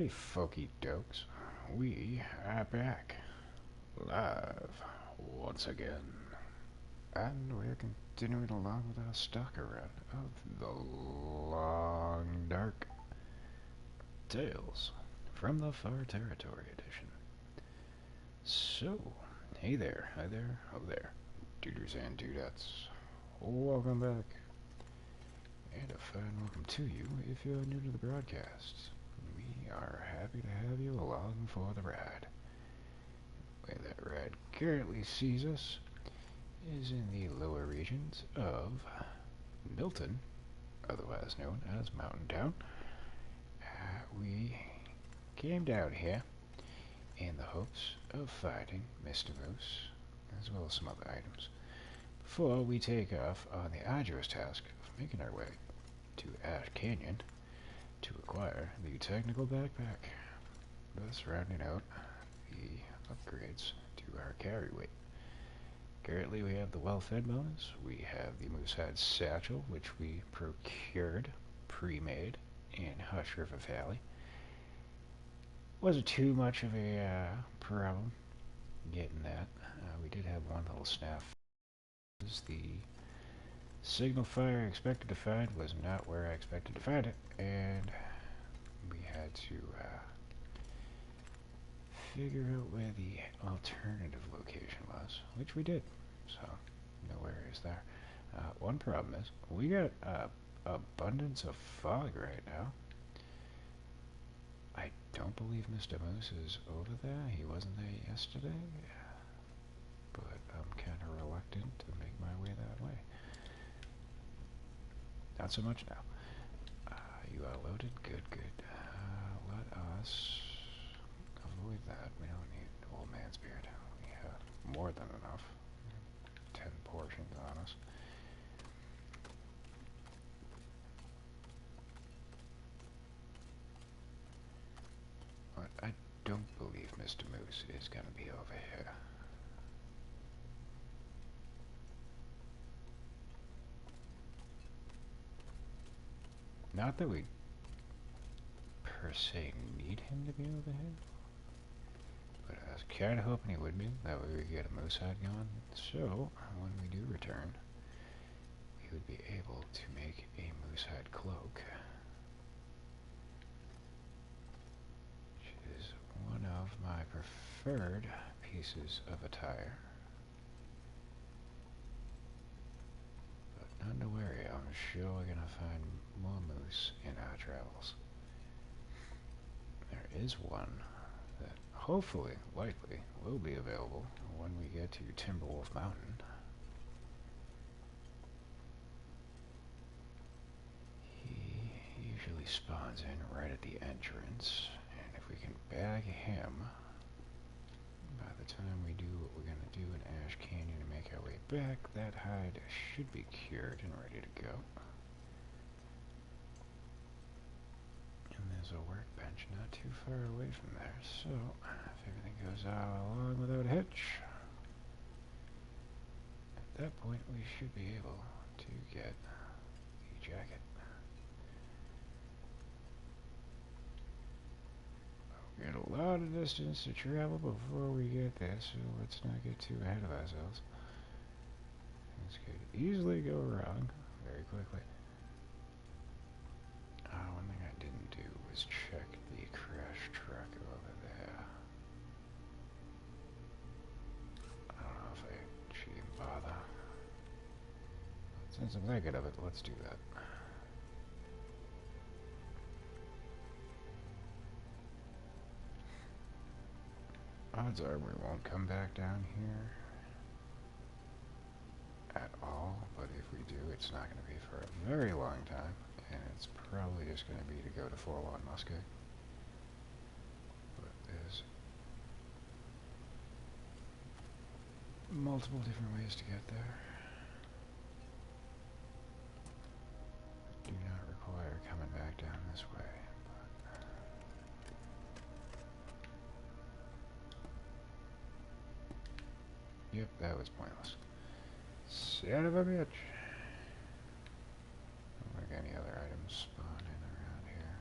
Howdy, folky dokes. We are back, live, once again. And we're continuing along with our Stalker run of the Long Dark Tales from the Far Territory edition. So, hey there, oh there, duders and dudettes. Welcome back. And a fine welcome to you if you're new to the broadcast. We are happy to have you along for the ride. Where that ride currently sees us is in the lower regions of Milton, otherwise known as Mountain Town. We came down here in the hopes of finding Mr. Moose, as well as some other items, before we take off on the arduous task of making our way to Ash Canyon to acquire the technical backpack, thus rounding out the upgrades to our carry weight. Currently we have the well-fed bonus, we have the Moose Hide Satchel, which we procured, pre-made, in Hush River Valley. Wasn't too much of a problem getting that. We did have one little snafu. The signal fire I expected to find was not where I expected to find it, and we had to figure out where the alternative location was, which we did. So, no worries there. One problem is, we got abundance of fog right now. I don't believe Mr. Moose is over there. He wasn't there yesterday, but I'm kind of reluctant to make my way that way. Not so much now. You are loaded? Good, good. Let us avoid that. We don't need old man's beard. We have more than enough. 10 portions on us. But I don't believe Mr. Moose is going to be over here. Not that we per se need him to be over here, but I was kind of hoping he would be. That way we could get a moose hide going. So, when we do return, we would be able to make a moose hide cloak, which is one of my preferred pieces of attire. But none to worry, I'm sure we're going to find more moose in our travels. There is one that hopefully, likely, will be available when we get to Timberwolf Mountain. He usually spawns in right at the entrance, and if we can bag him, by the time we do what we're going to do in Ash Canyon and make our way back, that hide should be cured and ready to go. And there's a workbench not too far away from there, so if everything goes along without a hitch, at that point we should be able to get the jacket. We got a lot of distance to travel before we get there, so let's not get too ahead of ourselves. This could easily go wrong very quickly. One thing I didn't do was check the crash truck over there. I don't know if I should even bother. But since I'm thinking of it, let's do that. Odds are we won't come back down here at all, but if we do, it's not going to be for a very long time, and it's probably just going to be to go to Forlorn Musket. But there's multiple different ways to get there. Do not require coming back down this way. Yep, that was pointless. Son of a bitch. I don't think any other items spawn in around here.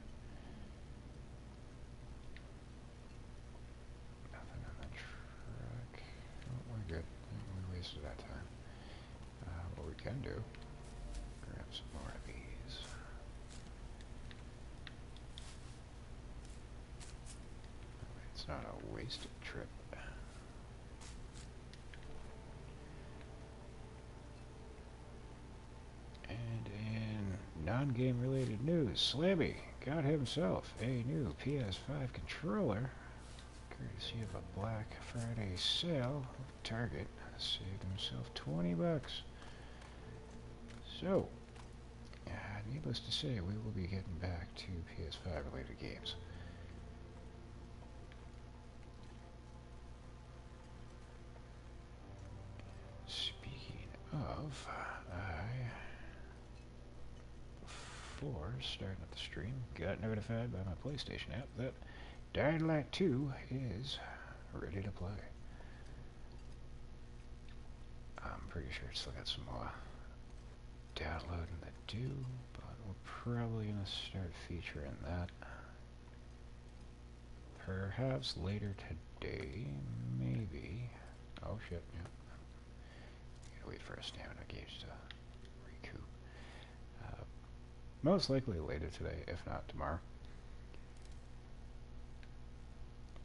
Grab some more of these. It's not a wasted trip. And in non-game related news, Slammy got himself a new PS5 controller, courtesy of a Black Friday sale. Target saved himself 20 bucks. So, needless to say, we will be getting back to PS5 related games. Speaking of, before starting up the stream, got notified by my PlayStation app that Dying Light 2 is ready to play. I'm pretty sure it's still got some more downloading to do, but we're probably going to start featuring that perhaps later today, maybe. Oh shit, yeah. Gotta wait for a stamina gauge to recoup. Most likely later today, if not tomorrow.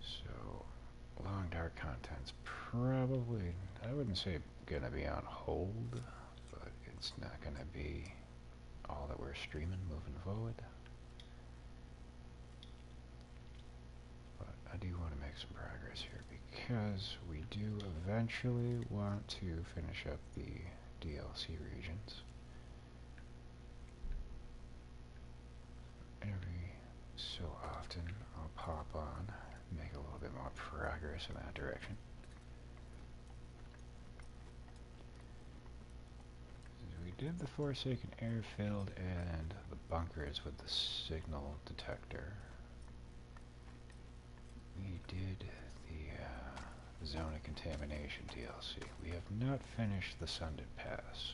So, long dark content's probably, I wouldn't say gonna be on hold, but it's not gonna be all that we're streaming moving forward. But I do want to make some progress here because we do eventually want to finish up the DLC regions. Every so often I'll pop on, make a little bit more progress in that direction. We did the Forsaken Airfield and the bunkers with the signal detector. We did the Zone of Contamination DLC. We have not finished the Sundered Pass.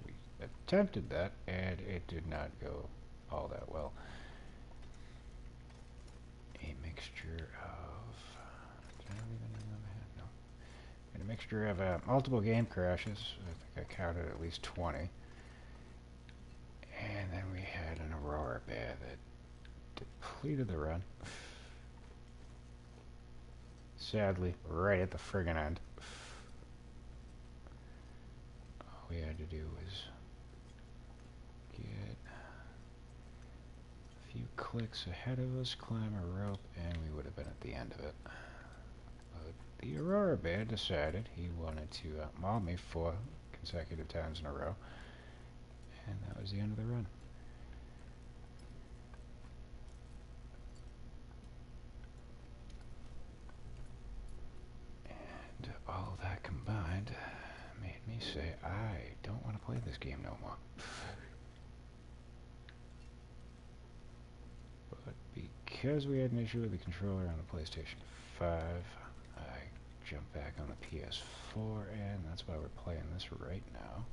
We attempted that and it did not go all that well. A mixture of... Did I leave anything on the head? No. And a mixture of multiple game crashes. I think I counted at least 20. And then we had an Aurora Bear that depleted the run. Sadly, right at the friggin' end. All we had to do was get a few clicks ahead of us, climb a rope, and we would have been at the end of it. But the Aurora Bear decided he wanted to maul me 4 consecutive times in a row, and that was the end of the run. And all that combined made me say, I don't want to play this game no more. But because we had an issue with the controller on the PlayStation 5, I jumped back on the PS4, and that's why we're playing this right now.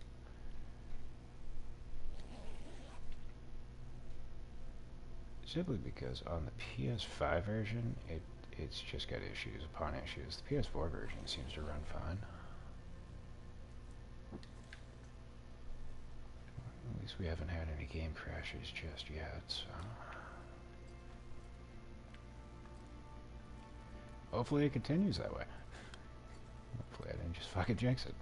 Simply because on the PS5 version, it's just got issues upon issues. The PS4 version seems to run fine. At least we haven't had any game crashes just yet, so... Hopefully it continues that way. Hopefully I didn't just fucking jinx it.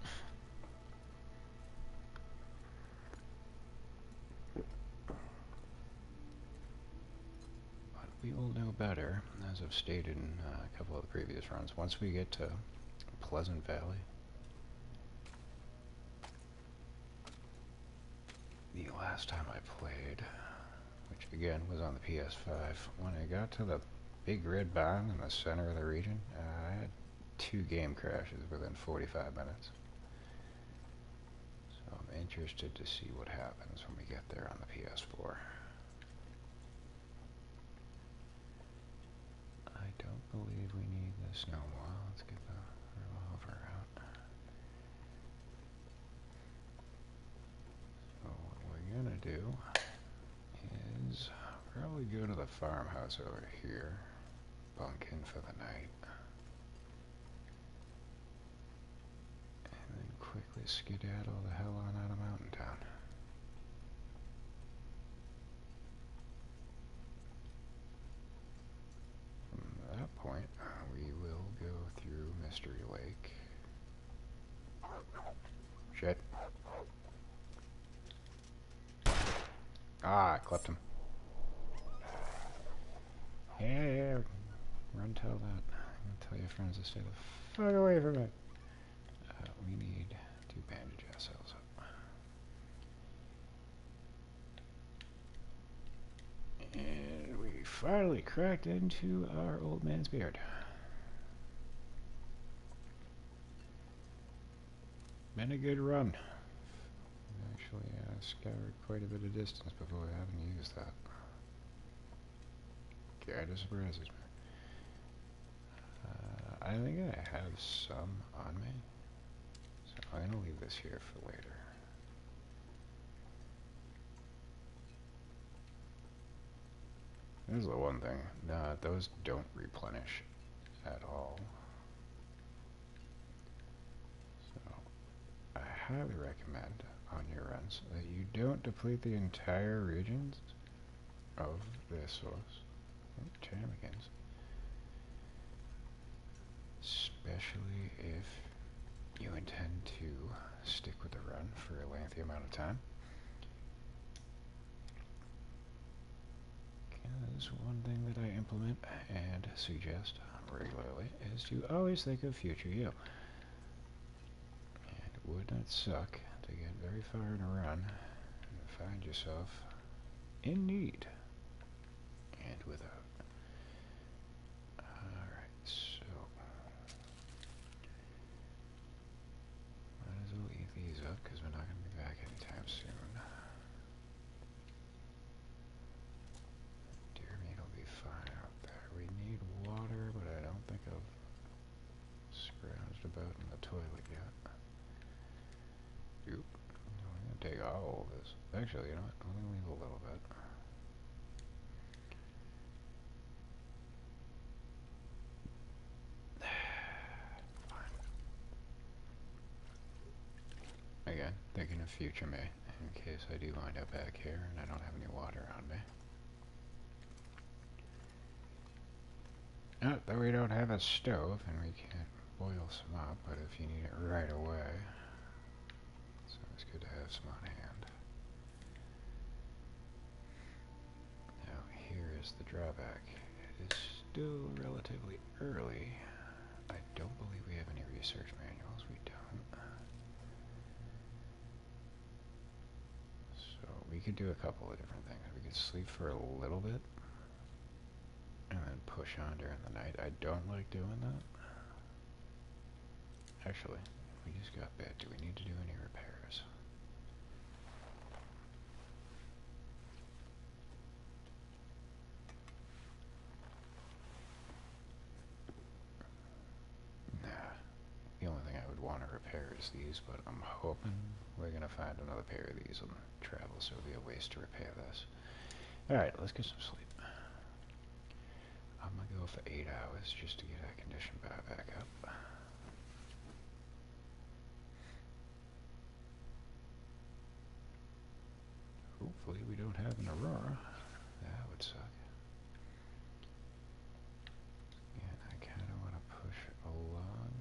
But we will know better, as I've stated in a couple of the previous runs, once we get to Pleasant Valley. The last time I played, which again was on the PS5, when I got to the big red barn in the center of the region, I had 2 game crashes within 45 minutes. So I'm interested to see what happens when we get there on the PS4. I don't believe we need this no more. Let's get the revolver out. So what we're gonna do is probably go to the farmhouse over here, bunk in for the night, and then quickly skedaddle the hell on out of Mountain Town. From that point, we will go through Mystery Lake. Shit. Ah, I clipped him. Yeah, run tell that. I'm gonna tell your friends to stay the fuck away from it. We need to bandage ourselves up. And we finally cracked into our old man's beard. Been a good run. Actually, scoured quite a bit of distance before having used that. Kinda surprises me. I think I have some on me, so I'm gonna leave this here for later. There's the one thing, those don't replenish at all. So, I highly recommend on your runs that you don't deplete the entire regions of this source. Ptarmigans. Especially if you intend to stick with the run for a lengthy amount of time. Because one thing that I implement and suggest regularly is to always think of future you. And it would not suck to get very far in a run and find yourself in need and without. Alright, so might as well eat these up because we're not going to be back anytime soon. Deer meat will be fine out there. We need water, but I don't think I've scrounged about in the toilet yet. Oop. I'm going to take all of this. Actually, you know what? I'm going to leave a little bit. Again, thinking of future me, in case I do wind up back here and I don't have any water on me. Not that we don't have a stove and we can't boil some up, but if you need it right away, it's always good to have some on hand. Now, here is the drawback. It is still relatively early. I don't believe we have any research manuals. We don't. So we could do a couple of different things. We could sleep for a little bit and then push on during the night. I don't like doing that. Actually, we just got bed. Do we need to do any repairs? Nah. The only thing I would want to repair is these, but I'm hoping we're going to find another pair of these on travel, so it'll be a waste to repair this. Alright, let's get some sleep. I'm going to go for 8 hours just to get our condition back up. Hopefully we don't have an aurora. That would suck. And I kind of want to push along.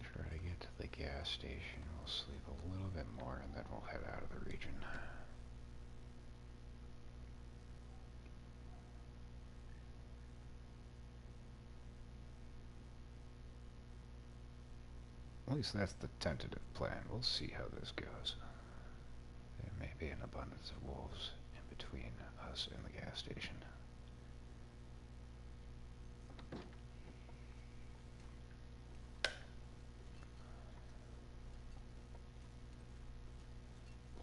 Try to get to the gas station. We'll sleep a little bit more and then we'll head out of the region. At least that's the tentative plan. We'll see how this goes. There may be an abundance of wolves in between us and the gas station.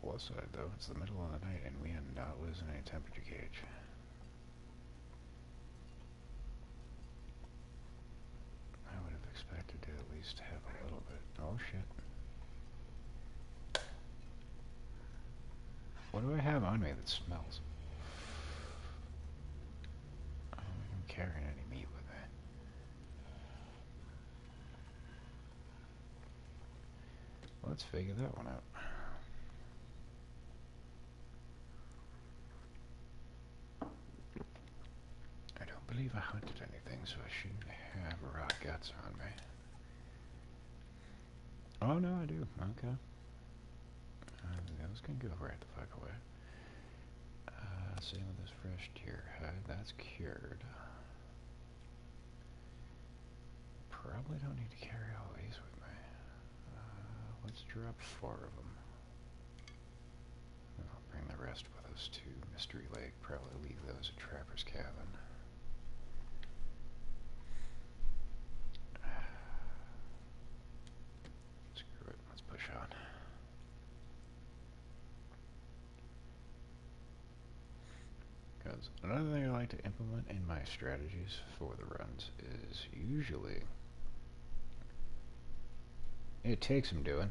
Plus side though, it's the middle of the night and we are not losing any temperature gauge. I would have expected to at least have a little bit. Oh shit. What do I have on me that smells? Okay. carrying any meat with me. Let's figure that one out. I don't believe I hunted anything, so I shouldn't have raw guts on me. Oh no, I do. Okay. Those can go right the fuck away. Same with this fresh deer hide. That's cured. Probably don't need to carry all these with me. Let's drop 4 of them. I'll bring the rest with us to Mystery Lake. Probably leave those at Trapper's Cabin. Screw it. Let's push on. Because another thing I like to implement in my strategies for the runs is usually it takes some doing,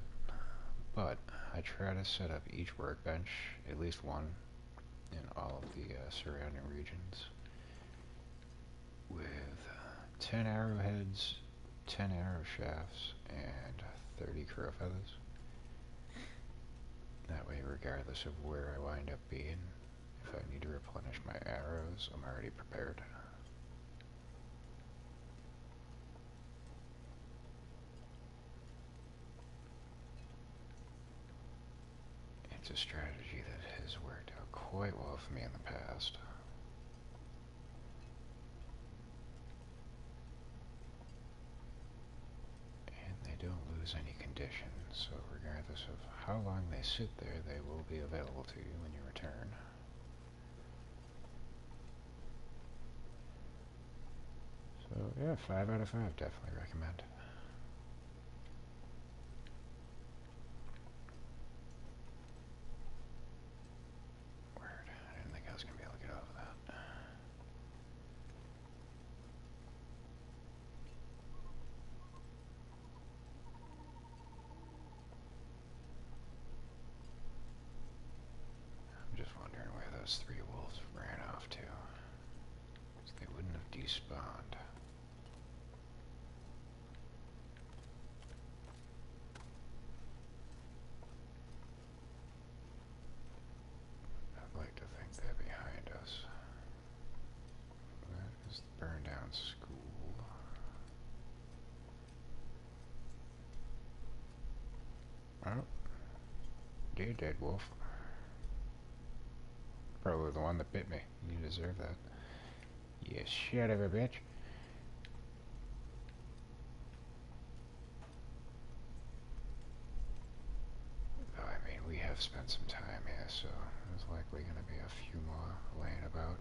but I try to set up each workbench, at least one, in all of the surrounding regions with 10 arrowheads, 10 arrow shafts, and 30 crow feathers. That way, regardless of where I wind up being, if I need to replenish my arrows, I'm already prepared. It's a strategy that has worked out quite well for me in the past. And they don't lose any condition, so regardless of how long they sit there, they will be available to you when you return. So yeah, 5 out of 5, definitely recommend. Word, I didn't think I was going to be able to get over that. I'm just wondering where those 3 wolves ran off to. They wouldn't have despawned. I'd like to think they're behind us. That is the burned down school. Oh, you're dead, wolf. Probably the one that bit me. You deserve that. You shit of a bitch. Though, I mean, we have spent some time here, so there's likely going to be a few more laying about.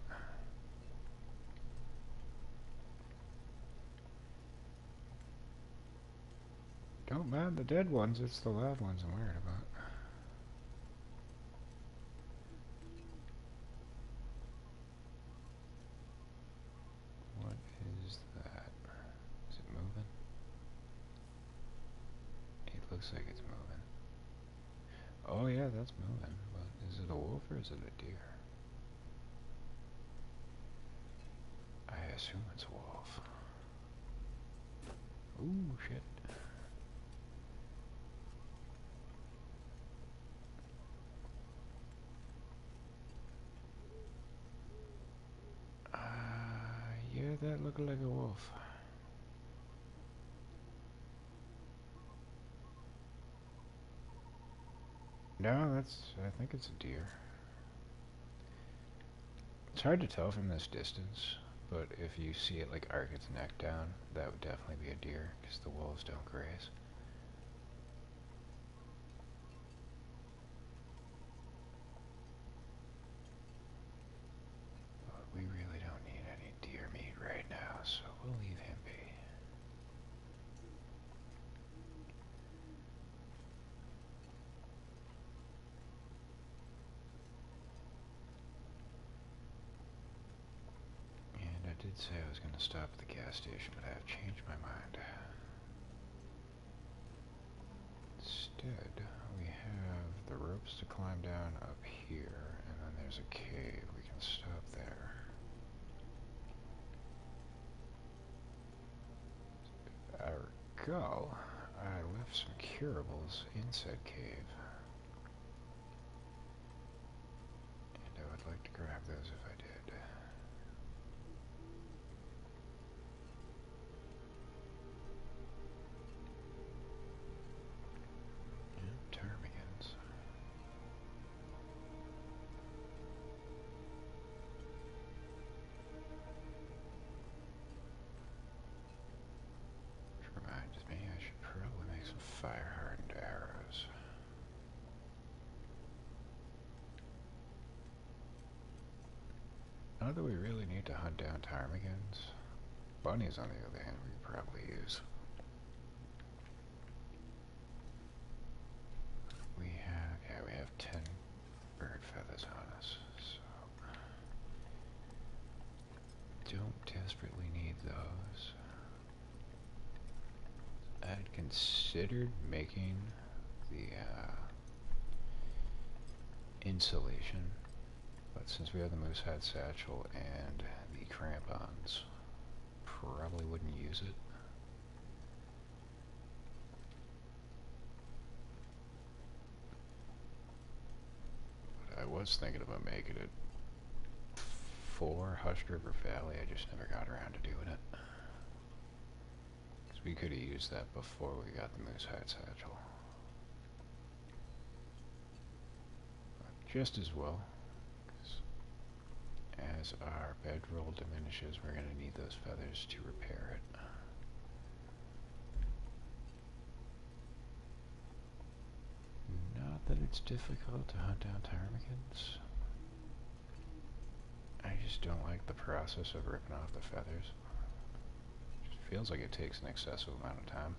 Don't mind the dead ones, it's the live ones I'm worried about. What is that? Is it moving? It looks like it's moving. Oh yeah, that's moving, but is it a wolf or is it a deer? I assume it's a wolf. Ooh, shit. Yeah, that looked like a wolf. No, I think it's a deer. It's hard to tell from this distance, but if you see it like arc its neck down, that would definitely be a deer, because the wolves don't graze. But we really don't need any deer meat right now, so we'll leave him be. And I did say I was going to stop at the gas station, but I have changed my mind. Instead, we have the ropes to climb down up here, and then there's a cave. We can stop there. recall, I left some curables in said cave. And I would like to grab those if I did. And ptarmigans. Which reminds me, I should probably make some fire-hardened arrows. Not that we really need to hunt down ptarmigans. Bunnies, on the other hand, we could probably use. We have 10 bird feathers on us, so don't desperately need those. I'd considered making the insulation, but since we have the Moose Hide Satchel and the crampons, probably wouldn't use it. But I was thinking about making it for Hushed River Valley, I just never got around to doing it. Because we could have used that before we got the Moose Hide Satchel. But just as well. As our bedroll diminishes, we're going to need those feathers to repair it. Not that it's difficult to hunt down ptarmigans. I just don't like the process of ripping off the feathers. It just feels like it takes an excessive amount of time.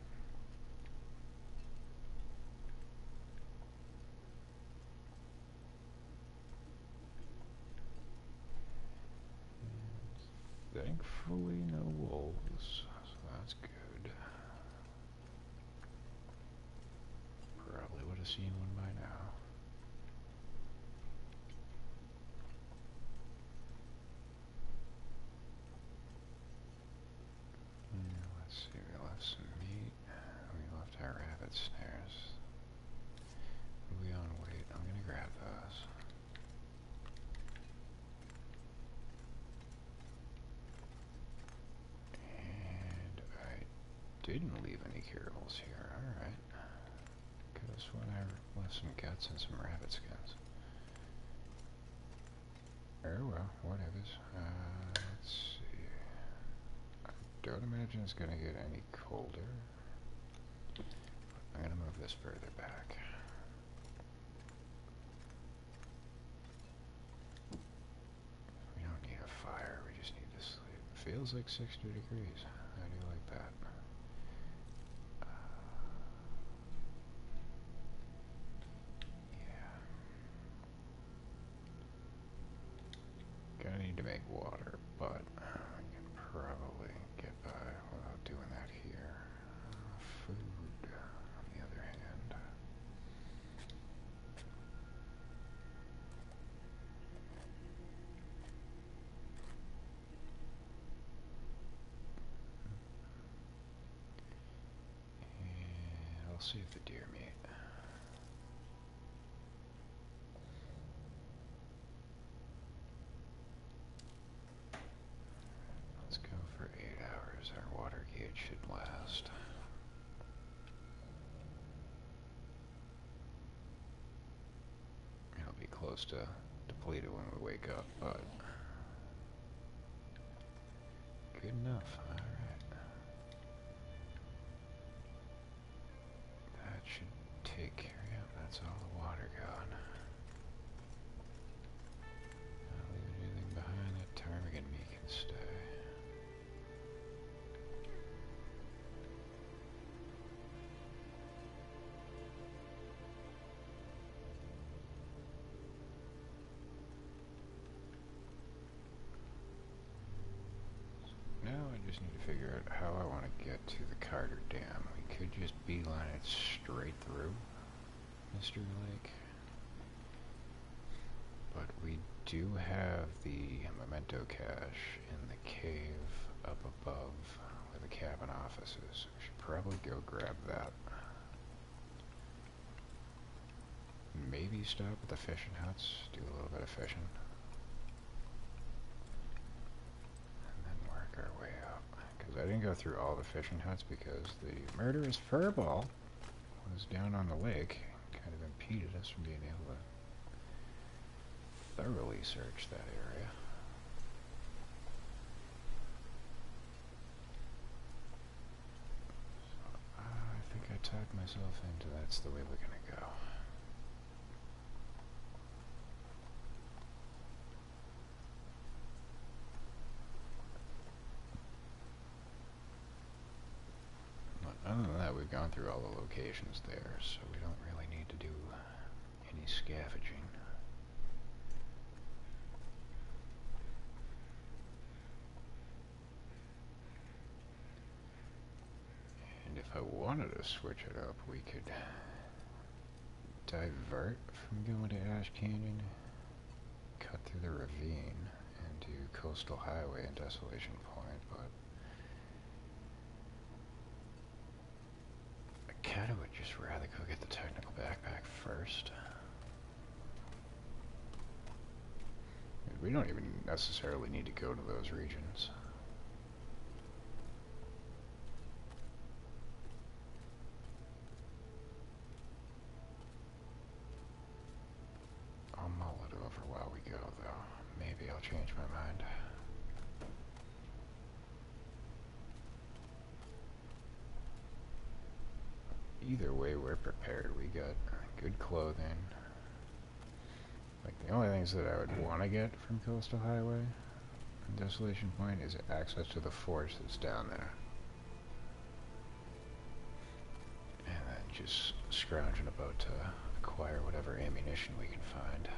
Thankfully, no wolves, so that's good. Probably would have seen one by now. Let's see, we left some meat. We left our rabbit snares. We on wait. I'm gonna grab those. And I didn't leave any curables here. Alright. Could have sworn I left some guts and some rabbit skins. Oh well, whatever. Let's see. I don't imagine it's gonna get any colder. I'm gonna move this further back. We don't need a fire, we just need to sleep. Feels like 60 degrees. I do like that. Yeah. Gonna need to make water, but I can probably get by without doing that here. Food, on the other hand. And I'll see if the deer meat. Let's go for 8 hours. Our water gauge should last. It'll be close to depleted when we wake up, but good enough. Alright. That should take care of it. That's all the water gone. Not leaving anything behind. That ptarmigan meat can stay. Now I just need to figure out how I want to get to the Carter Dam. We could just beeline it straight through Mystery Lake. But we do have the memento cache in the cave up above where the cabin office is. We should probably go grab that. Maybe stop at the fishing huts, do a little bit of fishing. And then work our way up. Because I didn't go through all the fishing huts because the murderous furball was down on the lake. Kind of impeded us from being able to thoroughly search that area. So I think I talked myself into that's the way we're gonna go. Other than that, we've gone through all the locations there, so we don't really need to do any scavenging. And if I wanted to switch it up, we could divert from going to Ash Canyon, cut through the ravine, and do Coastal Highway and Desolation Point, but I kinda would just rather go get the technical backpack first. We don't even necessarily need to go to those regions. I'll mull it over while we go, though. Maybe I'll change my mind. Either way, we're prepared. We got good clothing. Like, the only things that I would want to get from Coastal Highway and Desolation Point is access to the forge that's down there. And then just scrounging about to acquire whatever ammunition we can find.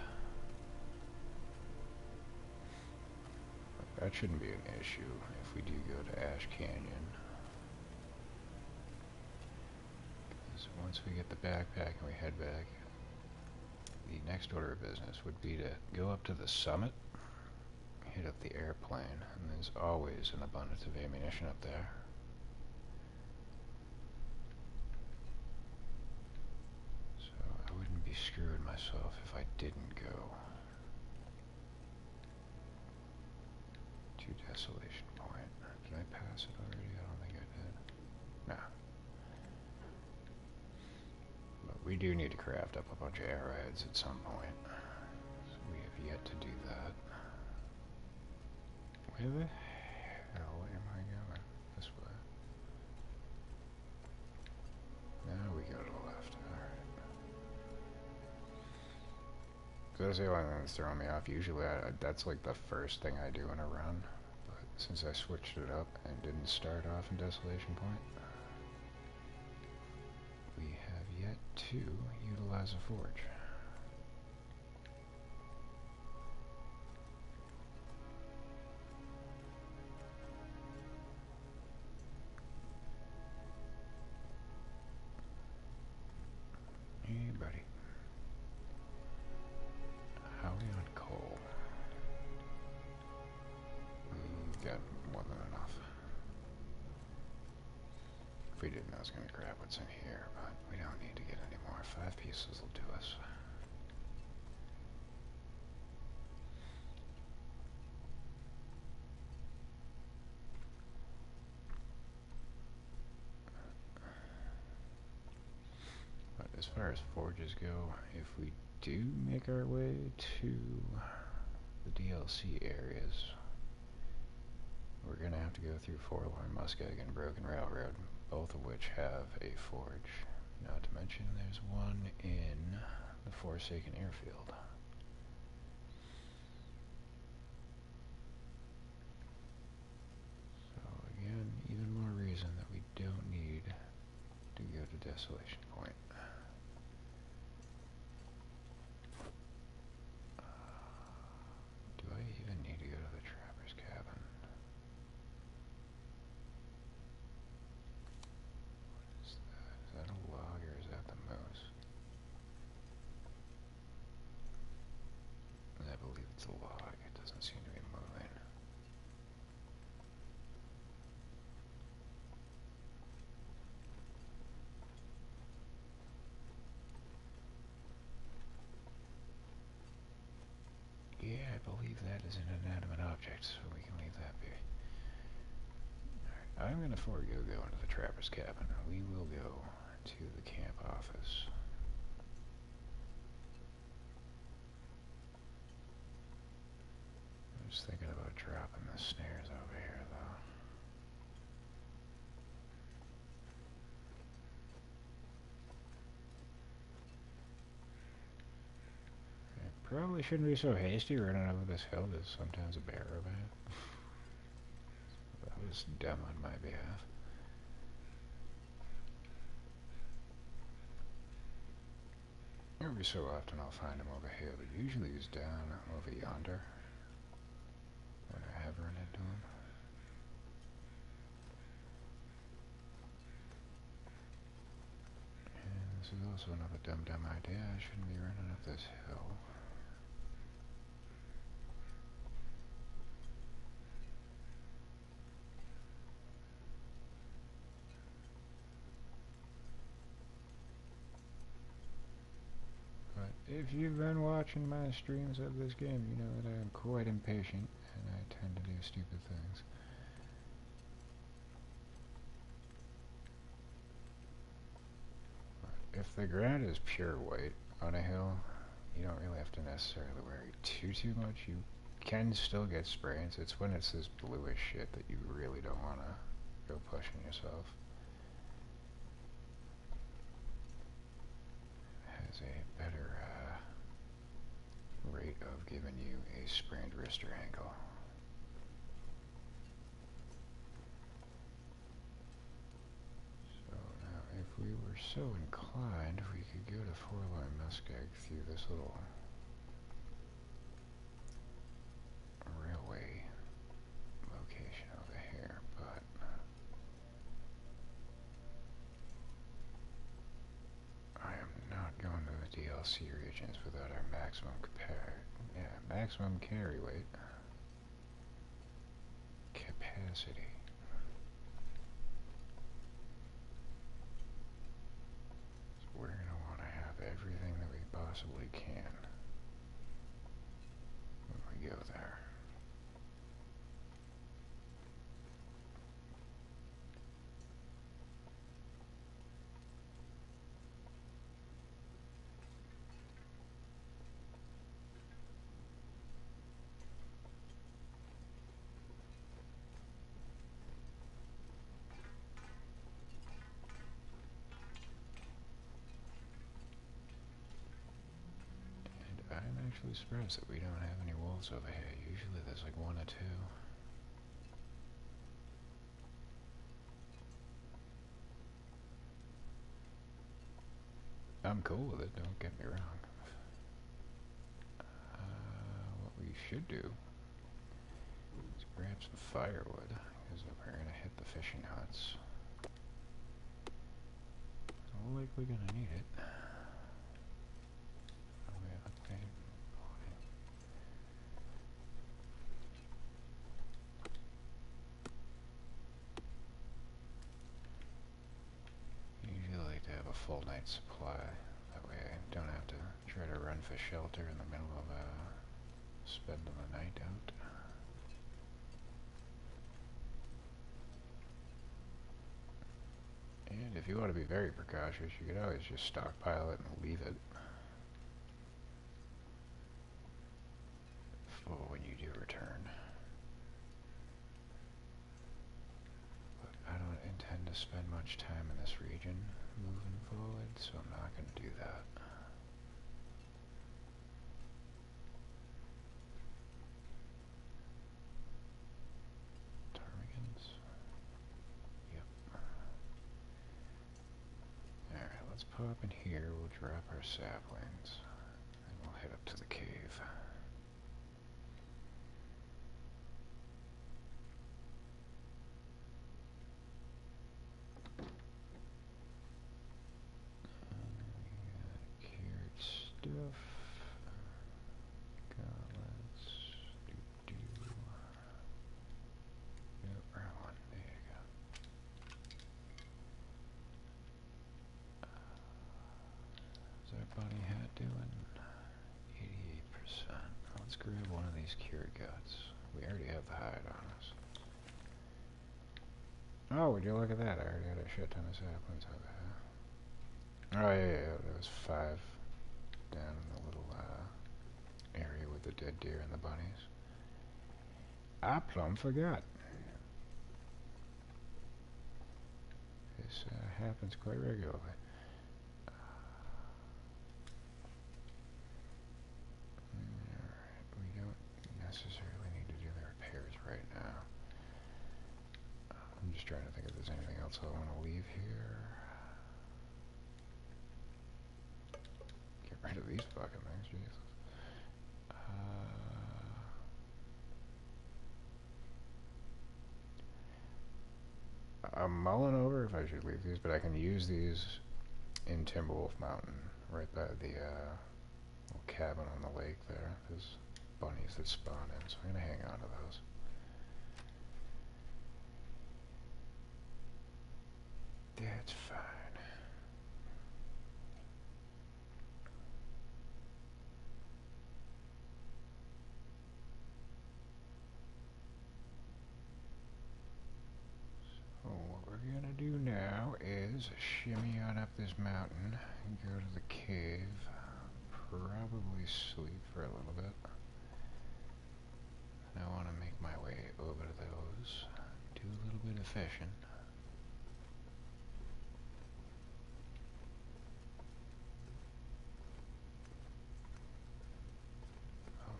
But that shouldn't be an issue if we do go to Ash Canyon. Once we get the backpack and we head back, the next order of business would be to go up to the summit, hit up the airplane, and there's always an abundance of ammunition up there. So I wouldn't be screwing myself if I didn't go to Desolation Point. Did I pass it already? I don't think I did. No. We do need to craft up a bunch of arrowheads at some point. So we have yet to do that. Where the hell am I going? This way. Now we go to the left. Alright. So that's the only thing that's throwing me off. Usually that's like the first thing I do in a run. But since I switched it up and didn't start off in Desolation Point, we have yet to utilize a forge. Hey, buddy. How are we on coal? We've got more than enough. If we didn't, I was going to grab what's in here, but we don't need to get any more. 5 pieces will do us. But as far as forges go, if we do make our way to the DLC areas, we're going to have to go through Forlorn Muskeg and Broken Railroad, both of which have a forge. Not to mention there's one in the Forsaken Airfield. So again, even more reason that we don't need to go to Desolation Point. Do I even need to go to the Trapper's Cabin? What is that? Is that a log or is that the moose? I believe it's a log. It doesn't seem to be moving. believe that is an inanimate object, so we can leave that be. Alright, I'm gonna forego going to the trapper's cabin. We will go to the camp office. I was thinking about dropping the snares over here, though. I probably shouldn't be so hasty running over this hill. There's sometimes a bear over here. That was dumb on my behalf. Every so often I'll find him over here, but usually he's down over yonder. When I have run into him. And this is also another dumb idea. I shouldn't be running up this hill. But if you've been watching my streams of this game, you know that I am quite impatient and I tend to do stupid things. But if the ground is pure white on a hill, you don't really have to necessarily worry too much. You can still get sprays. It's when it's this bluish shit that you really don't want to go pushing yourself. It has a better rate of giving you a sprained wrist or ankle. So now if we were so inclined, we could go to Forlorn Muskeg through this little railway location over here, but I am not going to the DLC regions without our maximum carry weight capacity. So we're going to want to have everything that we possibly can when we go there. I'm actually surprised that we don't have any wolves over here. Usually there's like one or two. I'm cool with it, don't get me wrong. What we should do is grab some firewood, because we're going to hit the fishing huts. We're likely going to need it. A full night's supply. That way I don't have to try to run for shelter in the middle of spending the night out. And if you want to be very precautious, you could always just stockpile it and leave it for when you do return. But I don't intend to spend much time in this region moving forward, so I'm not going to do that. Ptarmigans? Yep. Alright, let's pop in here, we'll drop our saplings, and we'll head up to the cave. Stuff. Gauntlets. Yep, right one. There you go. How's our body hat doing? 88%. Let's grab one of these cured guts. We already have the hide on us. Oh, would you look at that? I already had a shit ton of saplings over here. Oh, yeah, there was 5 down in the little area with the dead deer and the bunnies. I plumb forgot. This happens quite regularly. Alright, we don't necessarily need to do the repairs right now. I'm just trying to think if there's anything else I want to leave here. Get rid of these fucking things, Jesus. I'm mulling over if I should leave these, but I can use these in Timberwolf Mountain, right by the little cabin on the lake there. There's bunnies that spawn in, so I'm going to hang on to those. That's fine. So what we're going to do now is shimmy on up this mountain and go to the cave. Probably sleep for a little bit. And I want to make my way over to those. Do a little bit of fishing.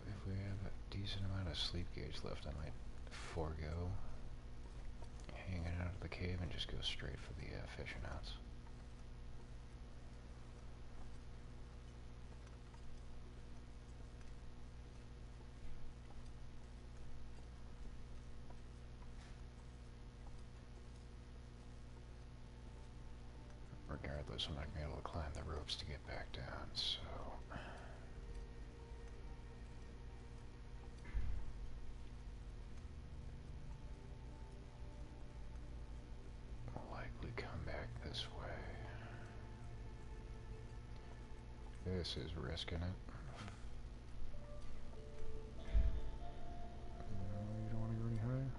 If we have a decent amount of sleep gauge left, I might forego hanging out of the cave and just go straight for the fishing outs. Regardless, I'm not going to be able to climb the ropes to get back down, so... likely come back this way. This is risking it. No, you don't want to go any higher?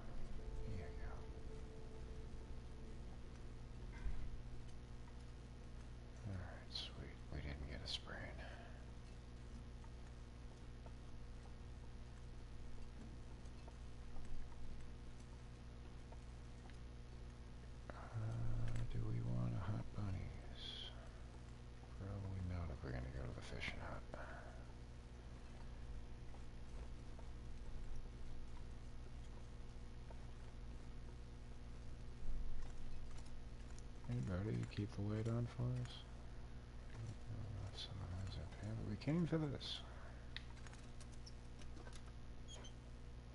Here you go. Alright, sweet. We didn't get a sprain. Do we want to hunt bunnies? Probably not if we're going to go to the fishing hut. Hey buddy, you keep the light on for us? Some of those up here, but we came for this.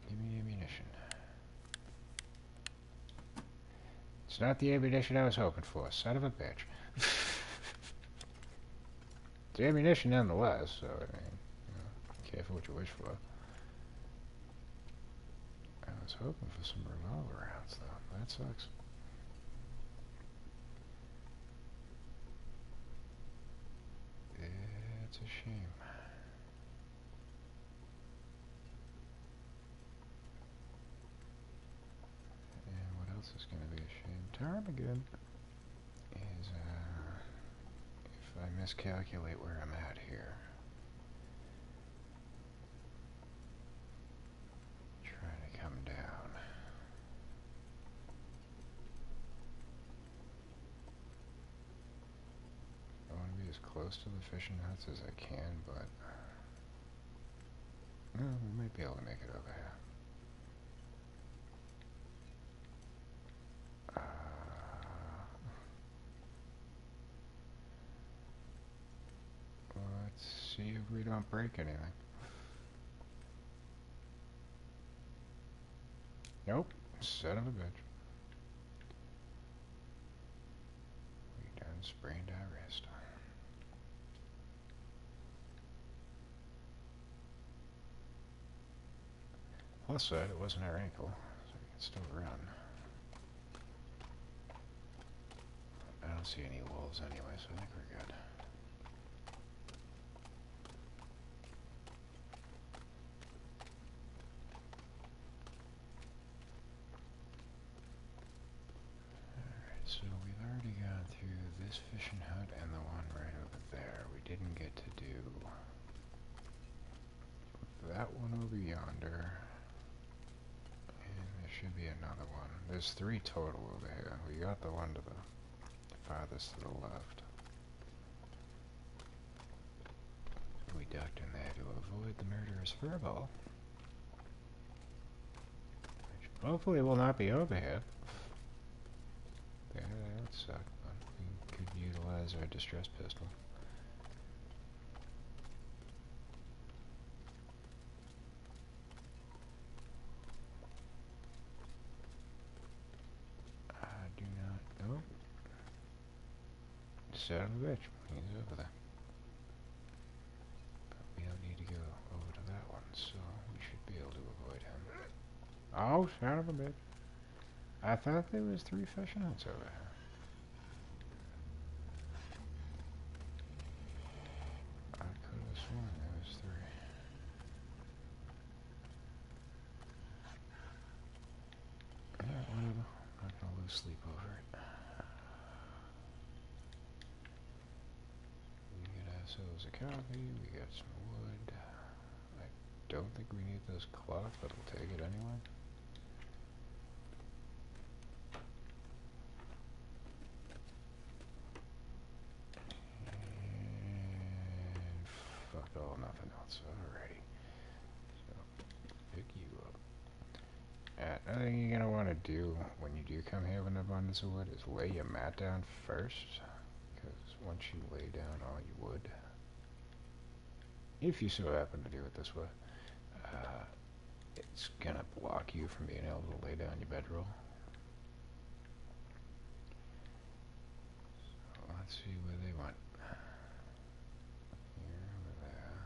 Give me ammunition. It's not the ammunition I was hoping for, son of a bitch. It's ammunition nonetheless, so I mean, you know, careful what you wish for. I was hoping for some revolver rounds though, that sucks. It's a shame. And what else is going to be a shame? Ptarmigan is, if I miscalculate where I'm at here. Trying to come down. I want to be as close to the fishing huts as I can, but no, we might be able to make it over here. Let's see if we don't break anything. Nope, son of a bitch. We done sprained our wrist. Plus side, it wasn't our ankle, so we can still run. I don't see any wolves anyway, so I think we're good. already gone through this fishing hut and the one right over there. We didn't get to do that one over yonder. And there should be another one. There's 3 total over here. We got the one to the farthest to the left. We ducked in there to avoid the murderous furball. Which hopefully will not be overhead. That would suck, but we could utilize our distress pistol. I do not know. Son of a bitch, he's over there. But we don't need to go over to that one, so we should be able to avoid him. Oh, son of a bitch. I thought there was 3 fishing huts over here. I could have sworn there was 3. Yeah, whatever. I'm not gonna lose sleep over it. We get ourselves a coffee, we got some wood. I don't think we need this cloth, but we'll take it anyway. And fuck all, nothing else. Alrighty. So, pick you up. Another thing you're gonna want to do when you do come here with an abundance of wood is lay your mat down first. Because once you lay down all your wood, if you so happen to do it this way, it's gonna block you from being able to lay down your bedroll. So let's see where they went. Here, over there.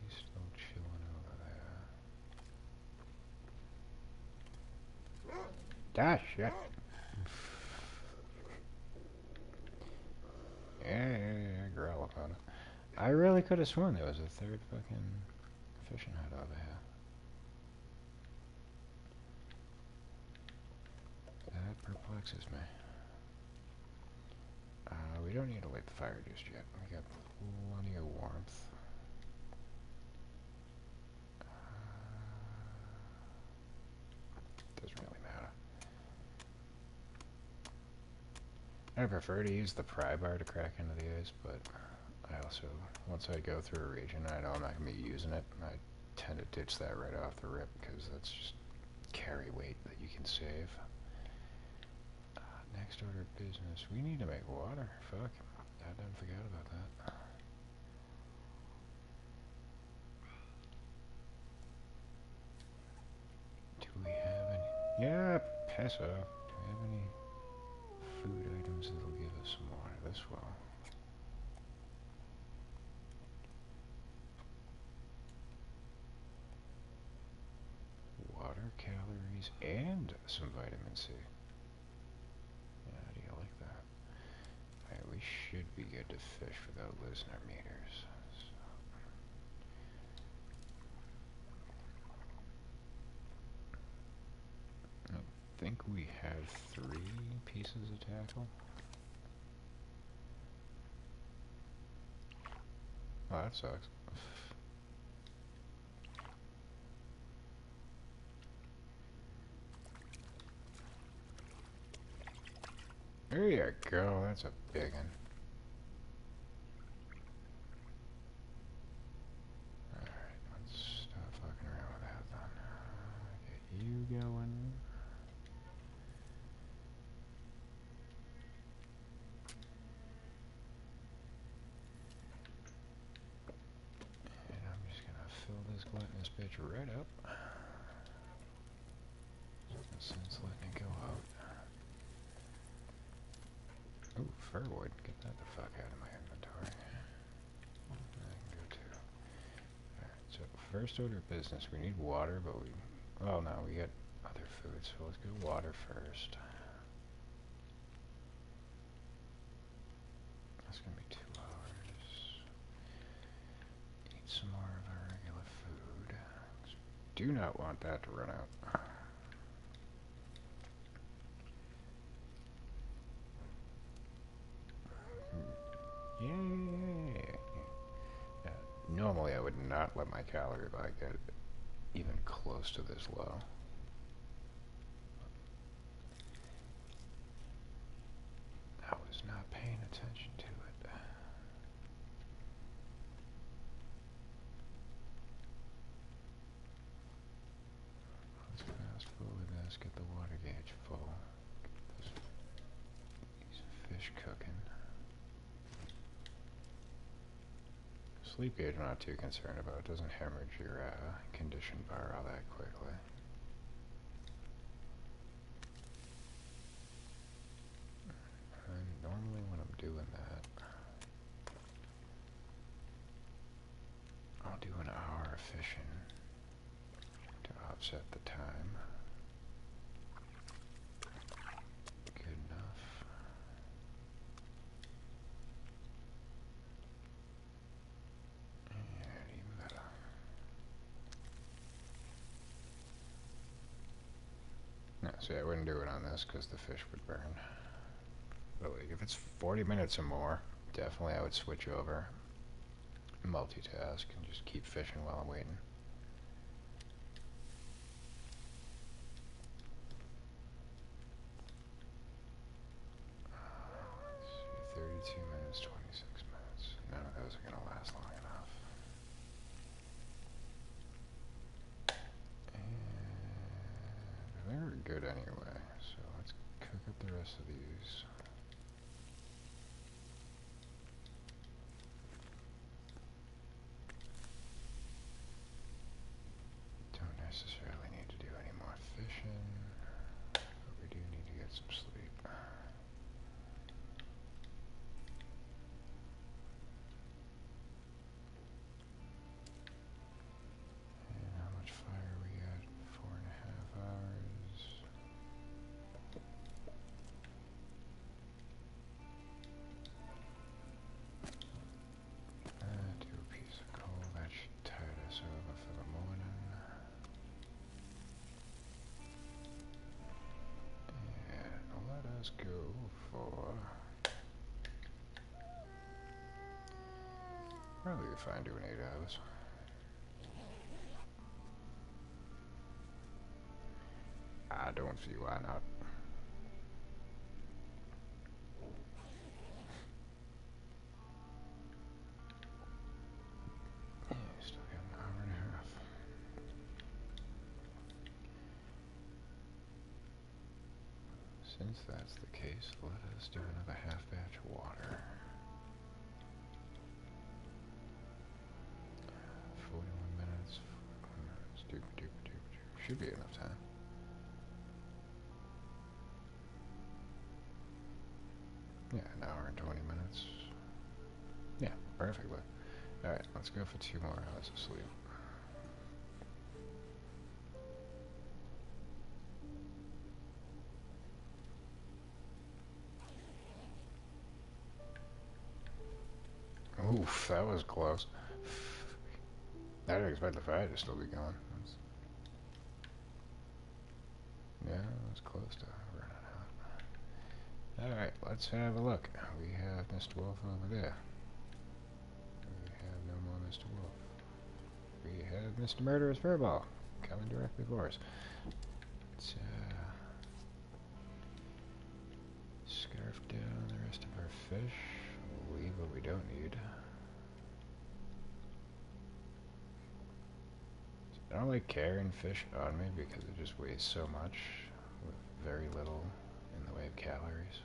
He's still chilling over there. Dash, yeah. Yeah, growl upon it. I really could have sworn there was a 3rd fucking fishing hut over here. That perplexes me. We don't need to light the fire just yet. We got plenty of warmth. Doesn't really matter. I prefer to use the pry bar to crack into the ice, but I also, once I go through a region, I know I'm not going to be using it. I tend to ditch that right off the rip because that's just carry weight that you can save. Next order of business. We need to make water. Fuck. I done forgot about that. Do we have any? Yeah, pass off. Do we have any food items that'll give us some water? This will. Water, calories, and some vitamin C. Yeah, how do you like that? Alright, we should be good to fish without losing our meters. So. I think we have 3 pieces of tackle. Oh, that sucks. There you go, that's a big one. Alright, let's stop fucking around with that then. Get you going. And I'm just gonna fill this gluttonous bitch right up. Since letting it go out. Ooh, furwood. Get that the fuck out of my inventory. I can go too. Alright, so first order of business, we need water, but we... Oh no, we got other food, so let's go water first. That's gonna be 2 hours. Eat some more of our regular food. Do not want that to run out. Yay! Normally I would not let my calorie bar get even close to this low. I was not paying attention to it. Let's fast forward this, get the water gauge full. Get these fish cooking. Sleep gauge I'm not too concerned about. It doesn't hemorrhage your condition bar all that quickly. And normally when I'm doing that, I'll do an hour of fishing to offset the time. Good enough. And even better. No, see, I wouldn't do it on this because the fish would burn. But like, if it's 40 minutes or more, definitely I would switch over, multitask, and just keep fishing while I'm waiting. Let's see, 32 minutes, 26 minutes. None of those are going to last long enough. And they're good anyway, so let's cook up the rest of these. Don't necessarily need to do any more fishing, but we do need to get some sleep. And how much fire we got? 4.5 hours. Do a piece of coal. That should tide us over for the morning. And let us go for... Probably fine doing 8 hours. I don't see why not. Still got an hour and a half. Since that's the case, let us do another half batch of water. 41 minutes. Should be enough time. Yeah, an hour and 20 minutes. Yeah, perfectly. Alright, let's go for 2 more hours of sleep. Oof, that was close. I didn't expect the fire to still be going. Yeah, it was close to running out. Alright, let's have a look. We have Mr. Wolf over there. We have no more Mr. Wolf. We have Mr. Murderous Furball coming directly for us. Let's scarf down the rest of our fish. We'll leave what we don't need. I don't like carrying fish on me because it just weighs so much with very little in the way of calories.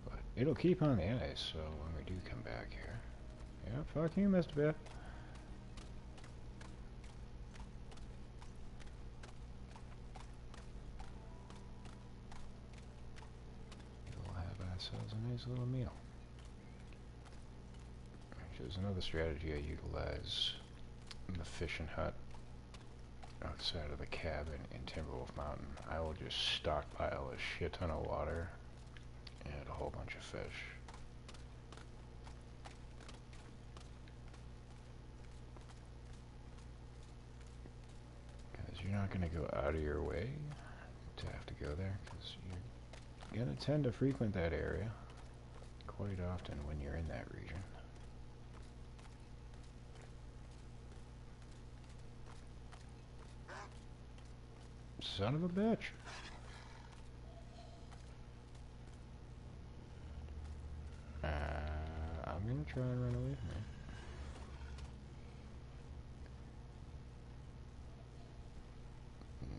But it'll keep on the ice, so when we do come back here... Yeah, fuck you, Mr. Bear. We'll have ourselves a nice little meal. Which is another strategy I utilize in the fishing hut outside of the cabin in Timberwolf Mountain. I will just stockpile a shit ton of water and a whole bunch of fish. Because you're not going to go out of your way to have to go there, because you're going to tend to frequent that area quite often when you're in that region. Son of a bitch. I'm gonna try and run away from him.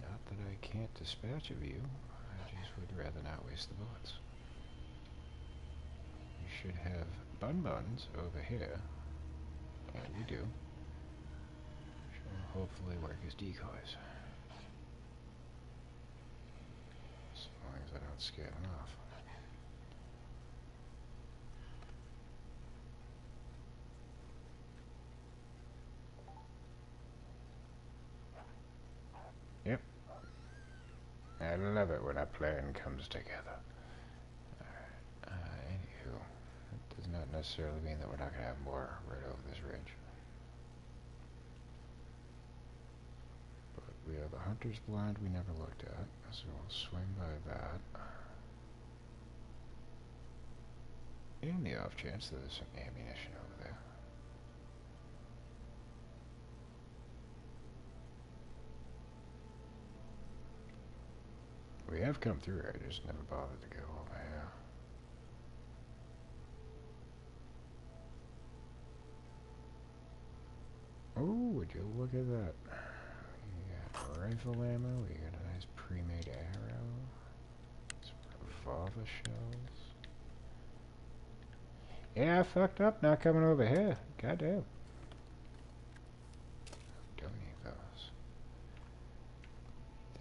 Not that I can't dispatch of you. I just would rather not waste the bullets. You should have bun-buns over here. Yeah, you do. Which will hopefully work as decoys. As long as I don't scare them off. Yep. I love it when a plan comes together. Alright, anywho. That does not necessarily mean that we're not going to have more right over this ridge. But we have the hunter's blind we never looked at, so we'll swing by that. In the off chance that there's some ammunition over there. We have come through, I just never bothered to go over here. Oh, would you look at that. We got rifle ammo, we got a nice pre-made arrow. Some revolver shells. Yeah, I fucked up not coming over here. Goddamn. Don't need those.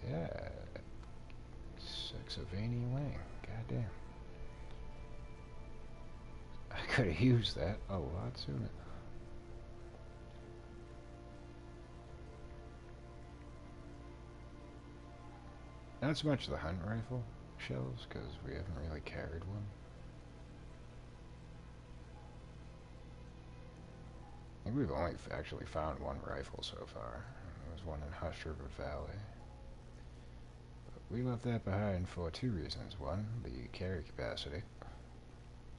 Yeah. Sex of Veiny Wang. Goddamn. I could have used that a lot sooner. Not so much the hunt rifle shells, because we haven't really carried one. I think we've only actually found one rifle so far. It was one in Hush River Valley. But we left that behind for two reasons. One, the carry capacity,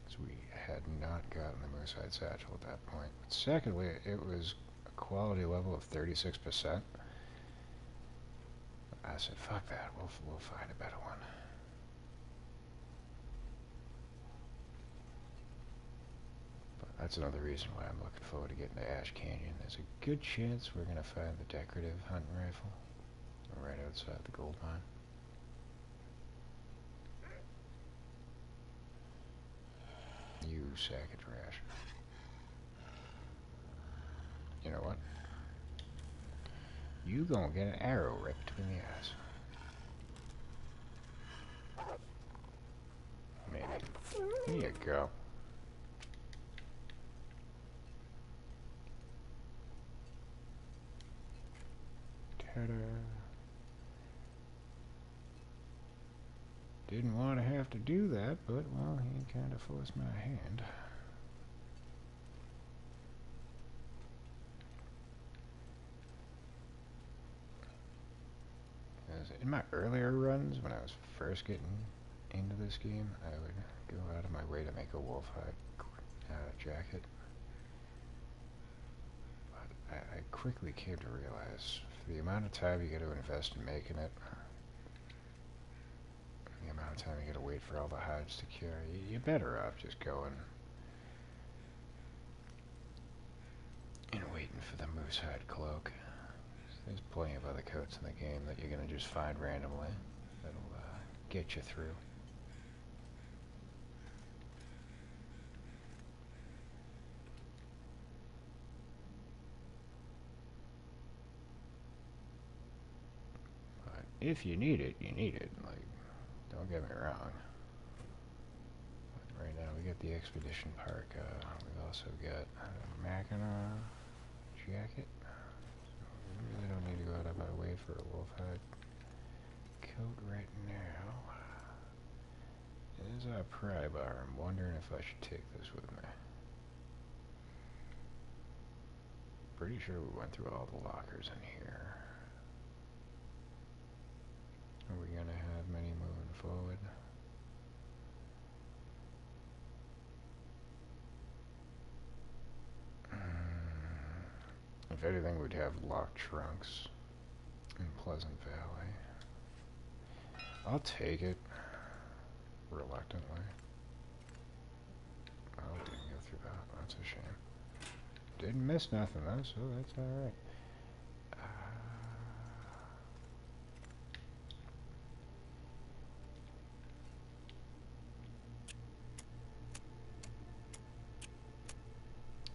because we had not gotten the Moose Hide Satchel at that point. But secondly, it was a quality level of 36%. I said, fuck that, we'll find a better one. But that's another reason why I'm looking forward to getting to Ash Canyon. There's a good chance we're going to find the decorative hunting rifle right outside the gold mine. You sack of trash. You know what? You gonna get an arrow right between the eyes. Maybe. Here you go. Ta-da. Didn't want to have to do that, but, well, he kind of forced my hand. In my earlier runs, when I was first getting into this game, I would go out of my way to make a wolf hide jacket. But I quickly came to realize, for the amount of time you got to invest in making it, the amount of time you got to wait for all the hides to cure, you're better off just going and waiting for the moose hide cloak. There's plenty of other coats in the game that you're going to just find randomly that'll get you through. But if you need it, you need it. Like, don't get me wrong. But right now we got the Expedition Park. We've also got a Mackinac jacket. I really don't need to go out of my way for a wolf hide coat right now. There's our pry bar. I'm wondering if I should take this with me. Pretty sure we went through all the lockers in here. Are we gonna have many moving forward? If anything, we'd have locked trunks in Pleasant Valley. I'll take it. Reluctantly. Oh, didn't go through that. That's a shame. Didn't miss nothing though, so that's alright.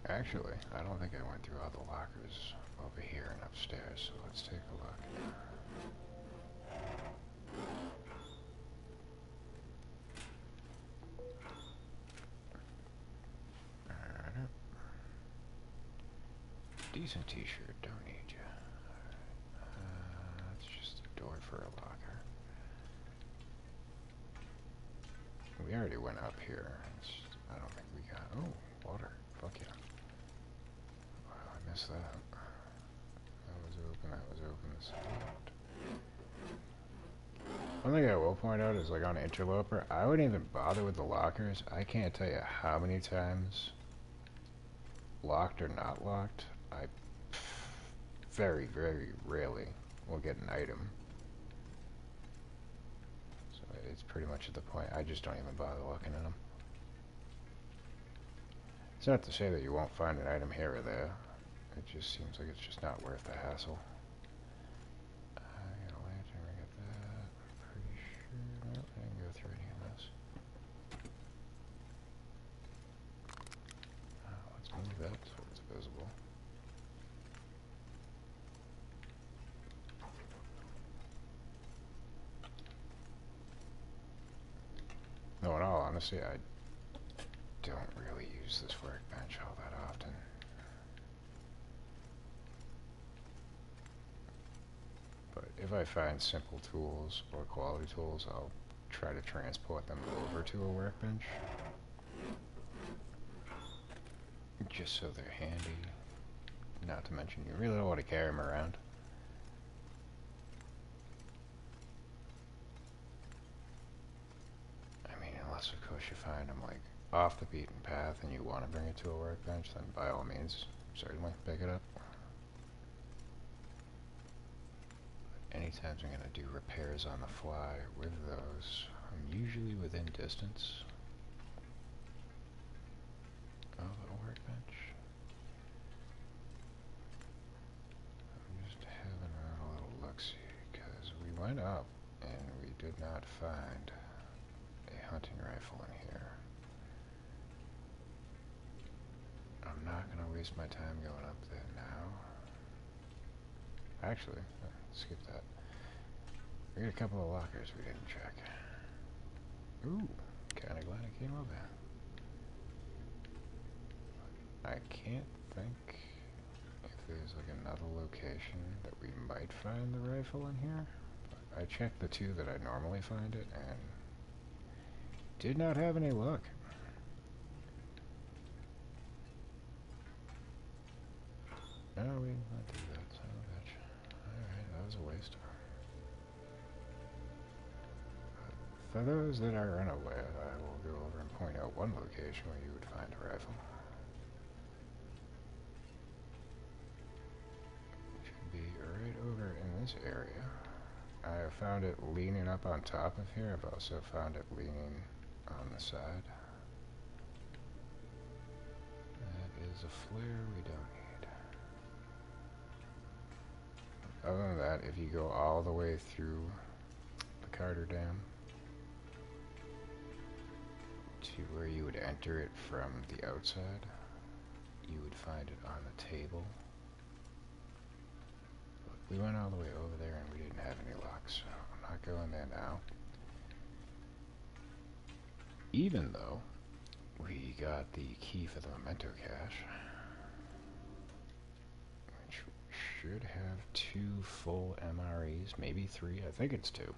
Actually, I don't think I went through all the lockers over here and upstairs, so let's take a look. Alright. Decent t-shirt, don't need you. It's just a door for a locker. We already went up here. I don't think we got... Oh, water. Fuck yeah. Wow, I missed that. That was open, that was open. This is locked. One thing I will point out is, like, on Interloper, I wouldn't even bother with the lockers. I can't tell you how many times, locked or not locked, I very, very rarely will get an item. So it's pretty much at the point, I just don't even bother looking at them. It's not to say that you won't find an item here or there. It just seems like it's just not worth the hassle. I got a lantern, I got that. Pretty sure. Nope, I didn't go through any of this. Let's move that so it's visible. No, in all honesty, I don't really use this workbench all that often. But if I find simple tools or quality tools, I'll try to transport them over to a workbench. Just so they're handy. Not to mention, you really don't want to carry them around. I mean, unless of course you find them like off the beaten path and you want to bring it to a workbench, then by all means, certainly pick it up. Anytime I'm going to do repairs on the fly with those, I'm usually within distance of a workbench. I'm just having a little look-see, because we went up and we did not find a hunting rifle in here. I'm not going to waste my time going up there now. Actually, skip that. We got a couple of lockers we didn't check. Ooh, kinda glad I came over. I can't think if there's like another location that we might find the rifle in here. But I checked the two that I normally find it and did not have any luck. No, we did not do that, son of a bitch. Alright, that was a waste. For those that are unaware, I will go over and point out one location where you would find a rifle. It should be right over in this area. I have found it leaning up on top of here. I've also found it leaning on the side. That is a flare we don't need. Other than that, if you go all the way through the Carter Dam to where you would enter it from the outside, you would find it on the table. But we went all the way over there and we didn't have any luck, so I'm not going there now. Even though we got the key for the memento cache, which should have 2 full MREs, maybe 3, I think it's 2.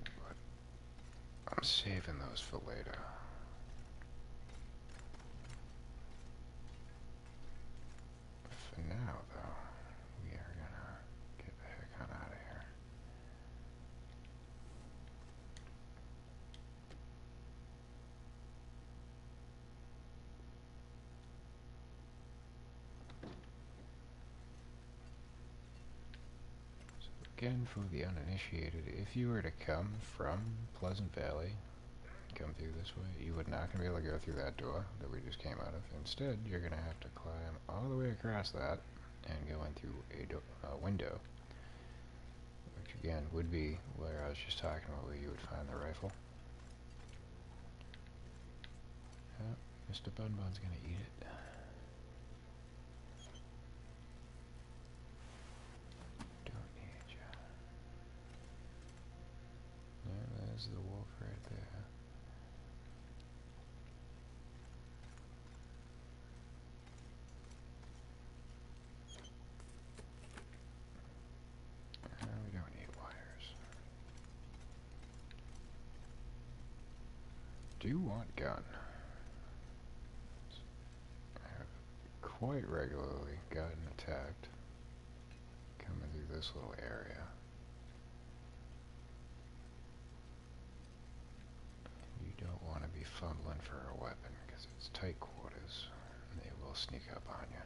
But I'm saving those for later. For now, though, we are gonna get the heck on out of here. again, for the uninitiated, if you were to come from Pleasant Valley, come through this way, you would not going to be able to go through that door that we just came out of. Instead, you're going to have to climb all the way across that and go in through a window, which again would be where I was just talking about, where you would find the rifle. Mr. Bunbun's going to eat it. Don't need ya. There's the wolf right there. We don't need wires. Do want gun. I have quite regularly gotten attacked coming through this little area. You don't want to be fumbling for a weapon because it's tight quarters and they will sneak up on you.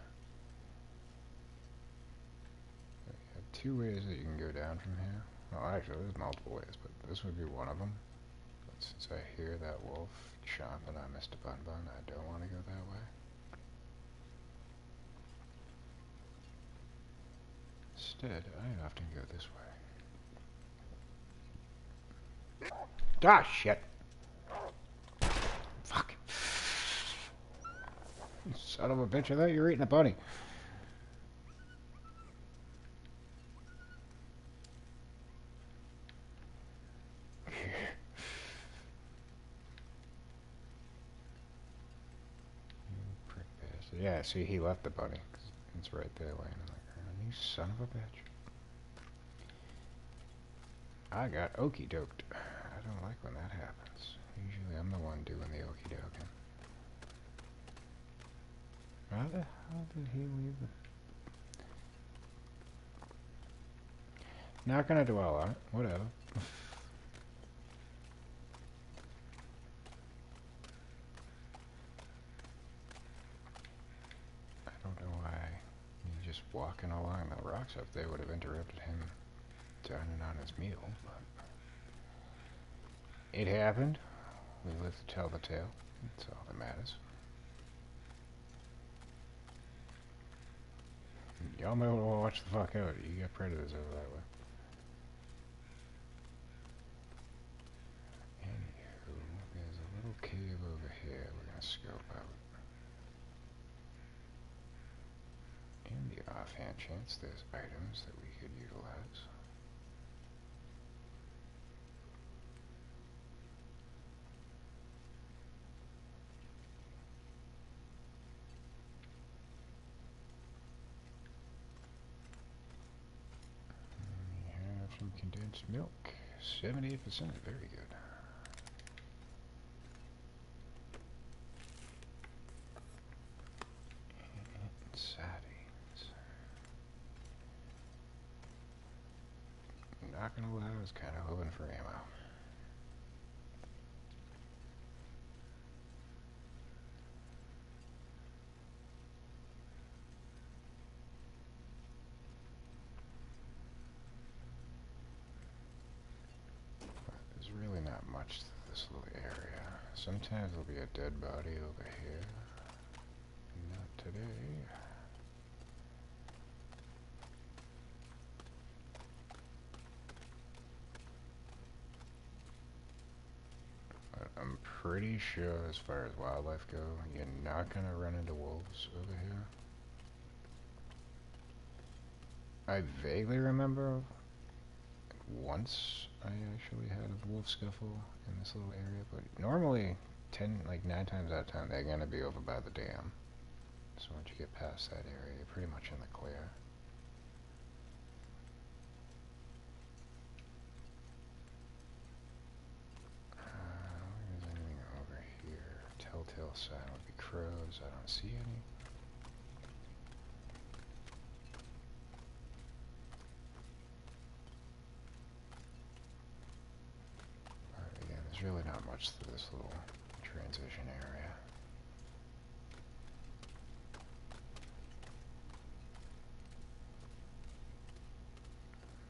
You have two ways that you can go down from here. Well, actually, there's multiple ways, but this would be one of them. But since I hear that wolf chomping on Mr. Bunbun, I don't want to go that way. Instead, I often go this way. Ah, shit! Fuck! Son of a bitch, I thought you were eating a bunny. Yeah, see, he left the bunny. It's right there laying on the ground. You son of a bitch. I got okey doked. I don't like when that happens. Usually I'm the one doing the okey doking. How the hell did he leave the... Not gonna dwell on it. Whatever. I don't know why he's just walking along the rocks up there would have interrupted him dining on his meal, but it happened. We live to tell the tale. That's all that matters. Y'all may want to watch the fuck out. You got predators over that way. Anywho, there's a little cave over here we're gonna scope out. In the offhand chance there's items that we could utilize. We have some condensed milk. 78%, very good. And sardines. Not gonna lie, I was kind of hoping for ammo. There's really not much to this little area. Sometimes there'll be a dead body over here. Not today. But I'm pretty sure as far as wildlife go, you're not gonna run into wolves over here. I vaguely remember once I actually had a wolf scuffle in this little area, but normally 9 times out of 10 they're gonna be over by the dam. So once you get past that area, you're pretty much in the clear. Is anything over here? Telltale sign would be crows. I don't see any. Again, there's really not much to this little transition area.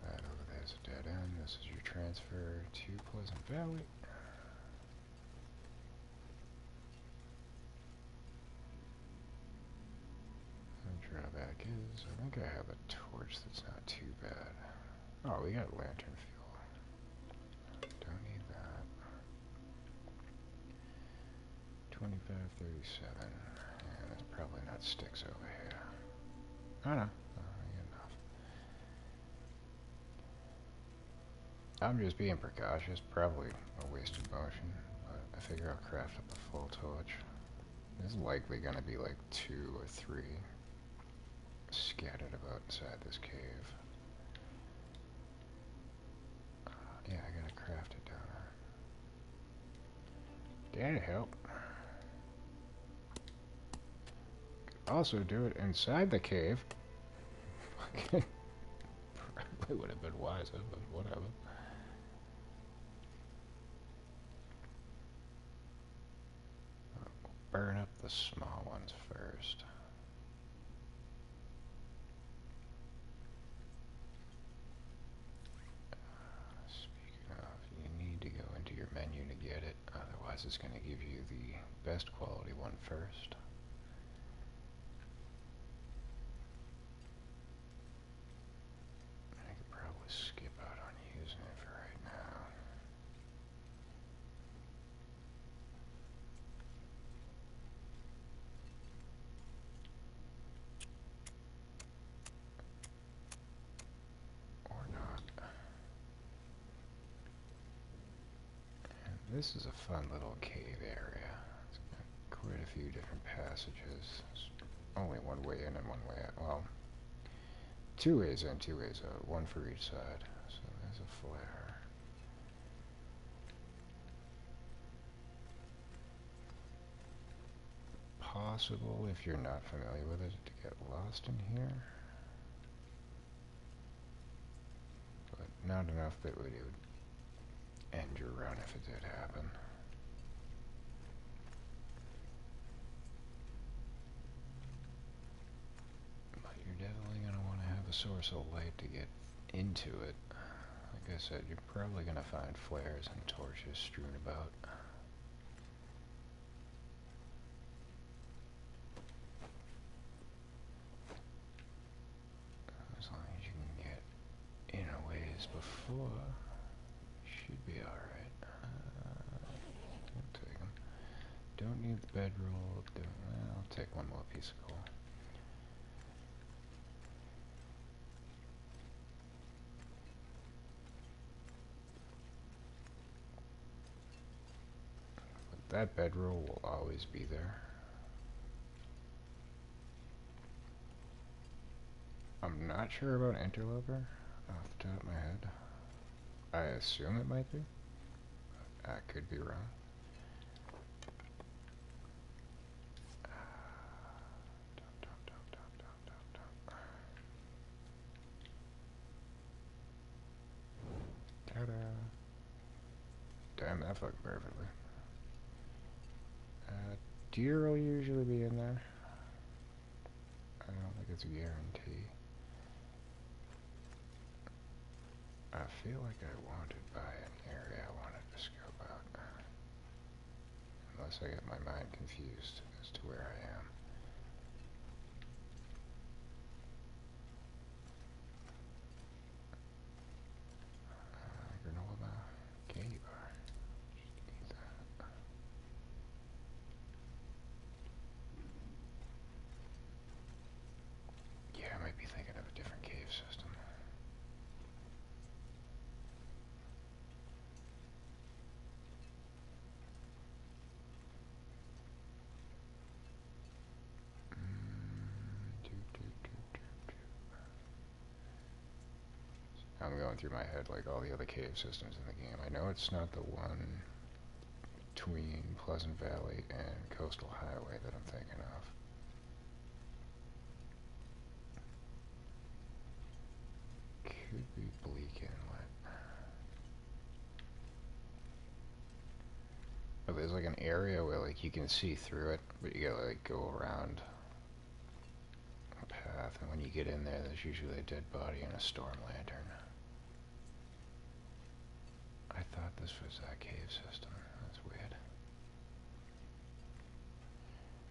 That over there Pleasant Valley. The drawback is, I think I have a torch that's not too bad. Oh, we got lantern fuel. Don't need that. 2537. And there's probably not sticks over here. Oh no. Enough. I'm just being precautious. Probably a wasted motion. But I figure I'll craft up a full torch. There's likely gonna be like 2 or 3 scattered about inside this cave. Yeah, I gotta craft it down there. That'd help. Could also do it inside the cave. Probably would have been wiser, but whatever. We'll burn up the small ones first. Speaking of, you need to go into your menu to get it, otherwise it's going to give you the best quality one first. I could probably skip out on using it for right now. Or not. And this is a fun little cave area. It's got quite a few different passages. There's only one way in and one way out. Well, 2 ways in, 2 ways out. One for each side. So there's a flare. Possible, if you're not familiar with it, to get lost in here. But not enough that it would end your run if it did happen. But you're definitely going to want to have a source of light to get into it. Like I said, you're probably going to find flares and torches strewn about. As long as you can get in a ways before, should be alright. Don't take them. Don't need the bedroll. I'll take one more piece of coal. But that bedroll will always be there. I'm not sure about interloper off the top of my head. I assume it might be. I could be wrong. Ta-da! Damn, that fucked perfectly. Deer will usually be in there. I don't think it's a guarantee. I feel like I wanted by an area I wanted to scope out. Unless I get my mind confused as to where I am. Granola candy bar. Just eat that. Yeah, I might be thinking of a different cave system. I'm going through my head like all the other cave systems in the game. I know it's not the one between Pleasant Valley and Coastal Highway that I'm thinking of. Could be Bleak Inlet. Oh, there's like an area where like you can see through it, but you gotta like go around a path, and when you get in there, there's usually a dead body and a storm lantern. I thought this was that cave system. That's weird.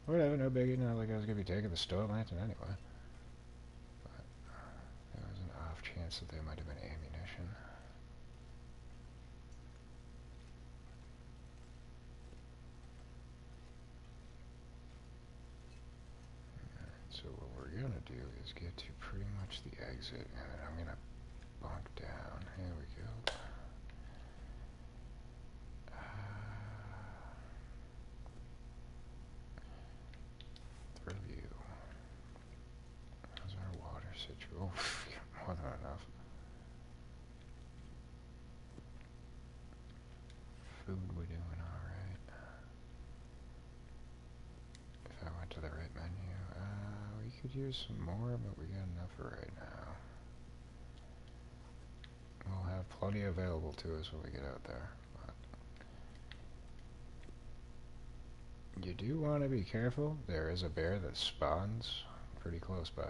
Whatever, no biggie. Not like I was gonna be taking the store lantern anyway. But there was an off chance that there might have been ammunition. So what we're gonna do is get to pretty much the exit, and then I'm gonna bunk down. Here we go. Through you. How's our water situation? Oh, more than enough. Food, we're doing alright. If I went to the right menu, we could use some more, but we got enough for right now. We'll have plenty available to us when we get out there. But you do want to be careful. There is a bear that spawns pretty close by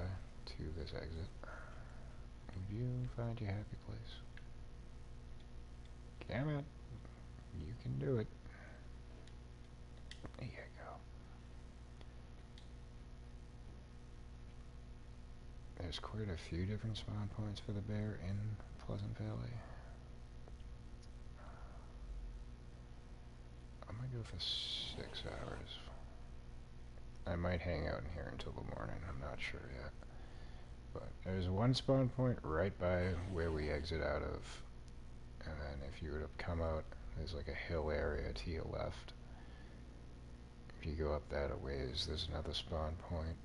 to this exit. Would you find your happy place? Damn it. You can do it. There you go. There's quite a few different spawn points for the bear in Pleasant Valley. I'm gonna go for 6 hours. I might hang out in here until the morning, I'm not sure yet. But there's one spawn point right by where we exit out of. And then if you were to come out, there's like a hill area to your left. If you go up that a ways, there's another spawn point.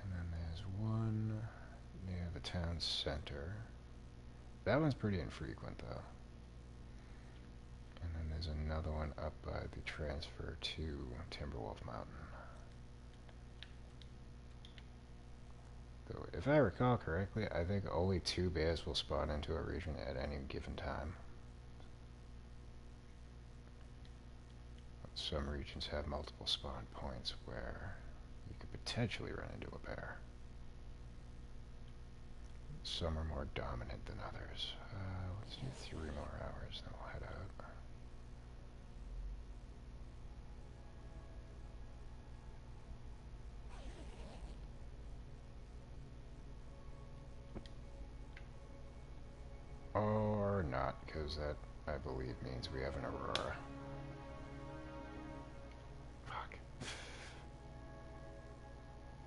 And then there's one near the town center. That one's pretty infrequent though. And then there's another one up by the transfer to Timberwolf Mountain. So if I recall correctly, I think only 2 bears will spawn into a region at any given time. Some regions have multiple spawn points where you could potentially run into a bear. Some are more dominant than others. Let's do 3 more hours, then we'll head out. Or not, because that, I believe, means we have an aurora. Fuck.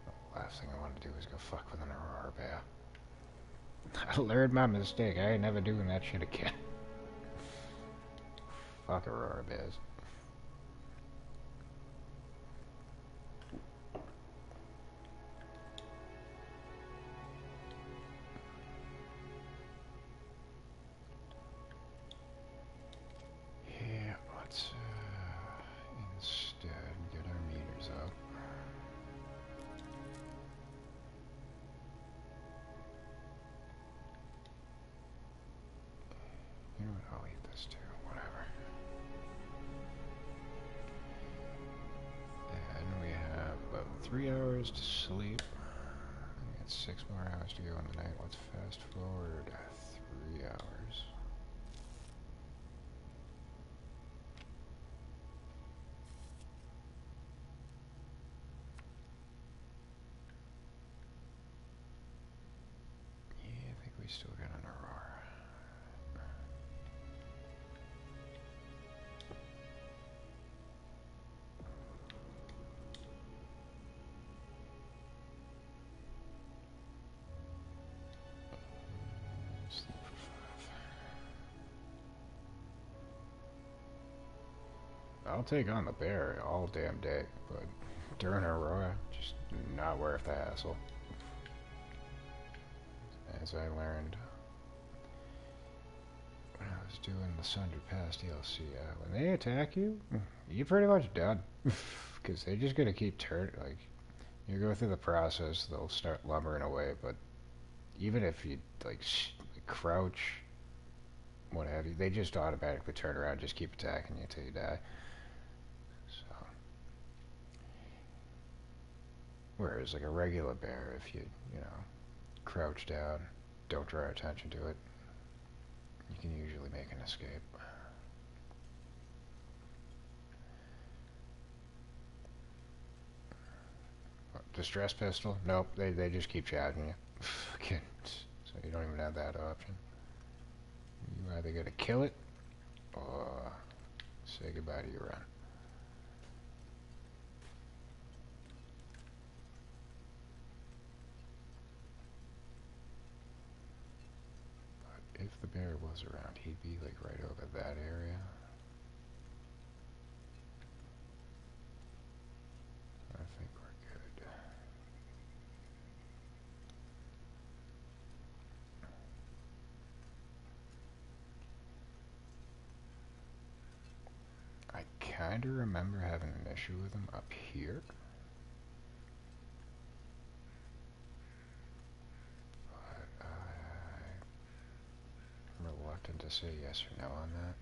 The last thing I want to do is go fuck with an aurora bear. I learned my mistake. I ain't never doing that shit again. Fuck aurora bears. Yeah, let's instead get our meters up. You know what, I'll eat this too, whatever. And we have about 3 hours to sleep. We got 6 more hours to go in the night. Let's fast forward 3 hours. Yeah, I think we still got an aurora. Sleep for 5. I'll take on the bear all damn day, but during aurora, just not worth the hassle. As I learned when I was doing the Sundered Pass DLC, when they attack you, you're pretty much done. Because they're just gonna keep like, you go through the process, they'll start lumbering away, but even if you, like, crouch, what have you, they just automatically turn around and just keep attacking you until you die. So, whereas, like, a regular bear, if you know, crouch down, don't draw attention to it, you can usually make an escape. Distress pistol? Nope, they just keep charging you. Okay, so you don't even have that option. You either gotta kill it, or say goodbye to your run. But if the bear was around, he'd be like right over that area. I think we're good. I kinda remember having an issue with him up here. But I'm reluctant to say yes or no on that.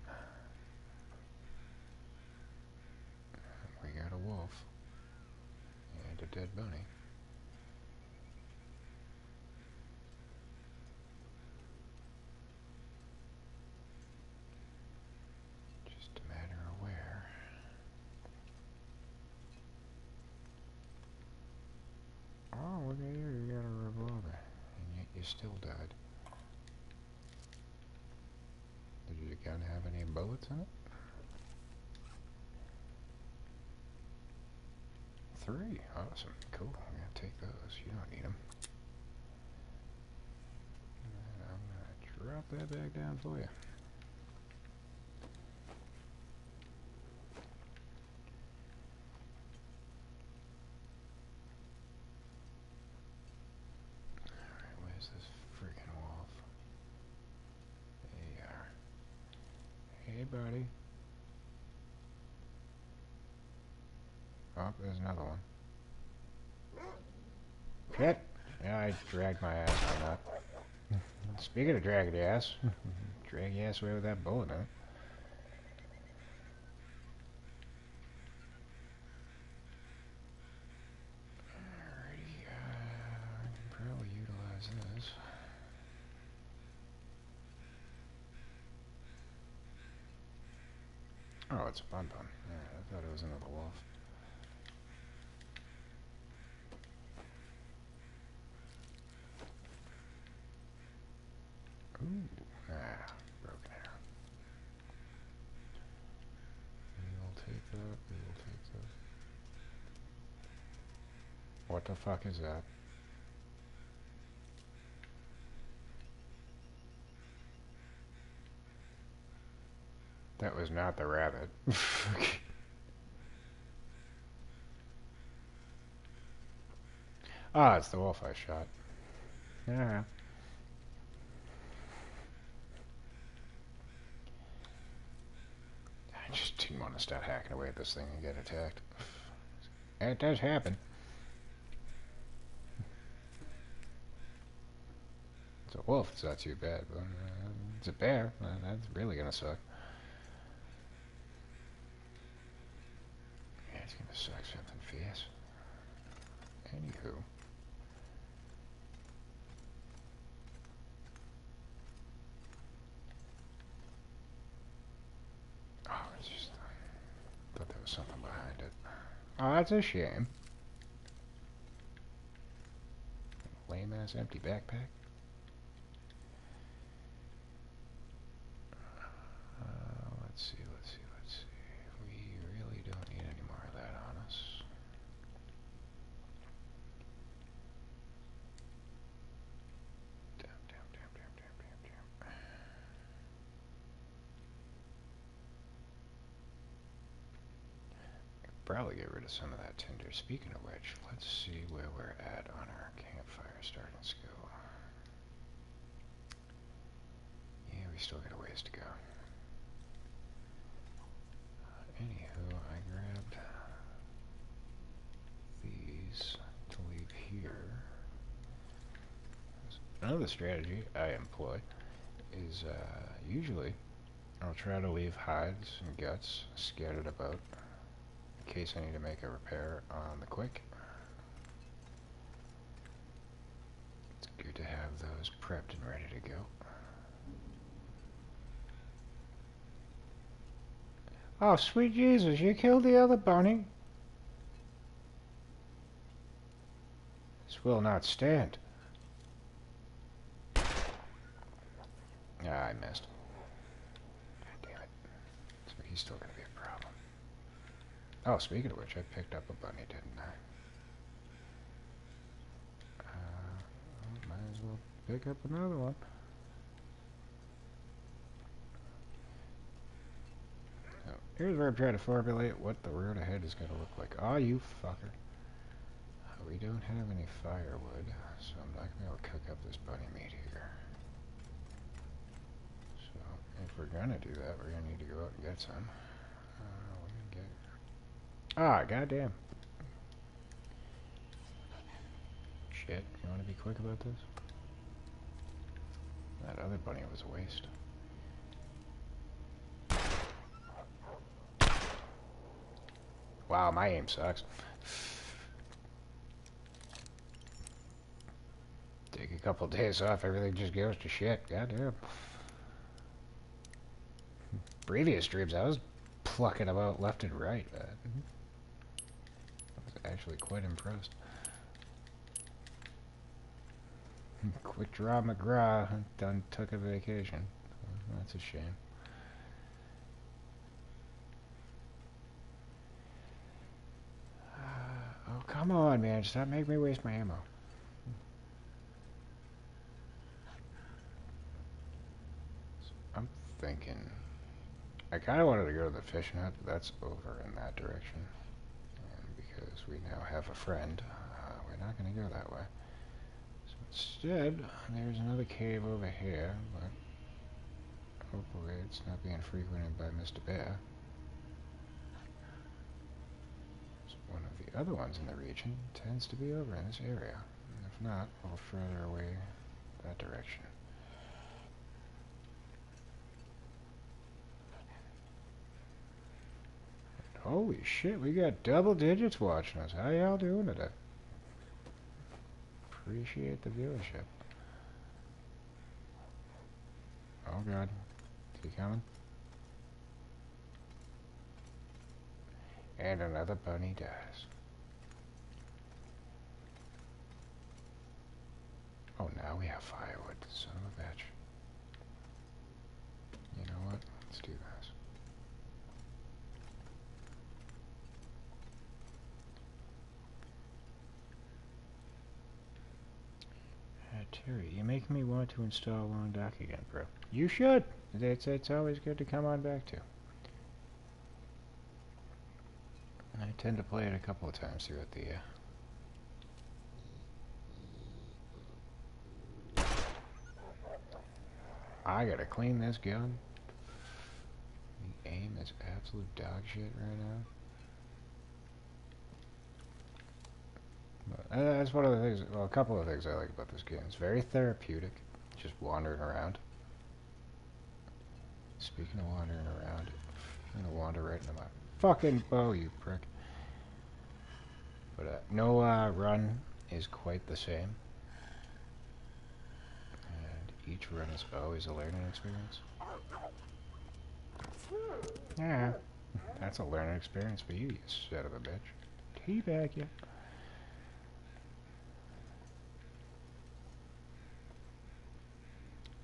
We got a wolf. And a dead bunny. Just a matter of where. Oh, look at you, you got a revolver. And yet you still died. Did your gun have any bullets in it? 3. Awesome. Cool. I'm gonna take those. You don't need them. And I'm gonna drop that back down for you. Alright, where's this freaking wolf? There you are. Hey, buddy. Oh, there's another one. Shit! Yeah, I dragged my ass on that. Speaking of dragging your ass, drag your ass away with that bullet in it. Alrighty, I can probably utilize this. Oh, it's a bun bun. Yeah, I thought it was another wolf. Ooh, broken arrow. We will take that, we will take that. What the fuck is that? That was not the rabbit. Ah, it's the wolf I shot. Yeah. I just didn't want to start hacking away at this thing and get attacked. And it does happen. It's a wolf, it's not too bad, but it's a bear. That's really gonna suck. Yeah, it's gonna suck something fierce. Anywho. Oh, it's just... I thought there was something behind it. Oh, that's a shame. Lame-ass empty backpack. Let's see. We really don't need any more of that on us. Damn. Probably get rid of some of that tinder. Speaking of which, let's see where we're at on our campfire starting skill. Yeah, we still got a ways to go. Anywho, I grabbed these to leave here. Another strategy I employ is usually I'll try to leave hides and guts scattered about in case I need to make a repair on the quick. It's good to have those prepped and ready to go. Oh, sweet Jesus, you killed the other bunny. This will not stand. Ah, I missed. God damn it. So he's still gonna be a problem. Oh, speaking of which, I picked up a bunny, didn't I? Might as well pick up another one. So, here's where I'm trying to formulate what the road ahead is gonna look like. Oh, you fucker. We don't have any firewood, so I'm not gonna be able to cook up this bunny meat here. So, if we're gonna do that, we're gonna need to go out and get some. Ah, goddamn. Shit, you wanna be quick about this? That other bunny was a waste. Wow, my aim sucks. Take a couple days off, everything just goes to shit. Goddamn. Previous streams, I was plucking them out left and right. I was actually quite impressed. Quick draw McGraw done took a vacation. That's a shame. Oh, come on, man. Stop making me waste my ammo. So I'm thinking... I kind of wanted to go to the fishing hut, but that's over in that direction. And because we now have a friend, we're not going to go that way. So instead, there's another cave over here, but hopefully it's not being frequented by Mr. Bear. So one of the other ones in the region tends to be over in this area. And if not, a little further away that direction. Holy shit, we got double digits watching us. How y'all doing today? Appreciate the viewership. Oh god. Is he coming? And another bunny dies. Oh, now we have firewood. Son of a bitch. You know what? Let's do this. Terry, you make me want to install Long Dock again, bro. You should. It's always good to come on back to. I tend to play it a couple of times throughout the year. I gotta clean this gun. The aim is absolute dog shit right now. But, that's one of the things, well, a couple of things I like about this game. It's very therapeutic, just wandering around. Speaking of wandering around, I'm gonna wander right into my fucking bow, you prick. But no run is quite the same. And each run is always a learning experience. Yeah, that's a learning experience for you, you son of a bitch. Teabag ya.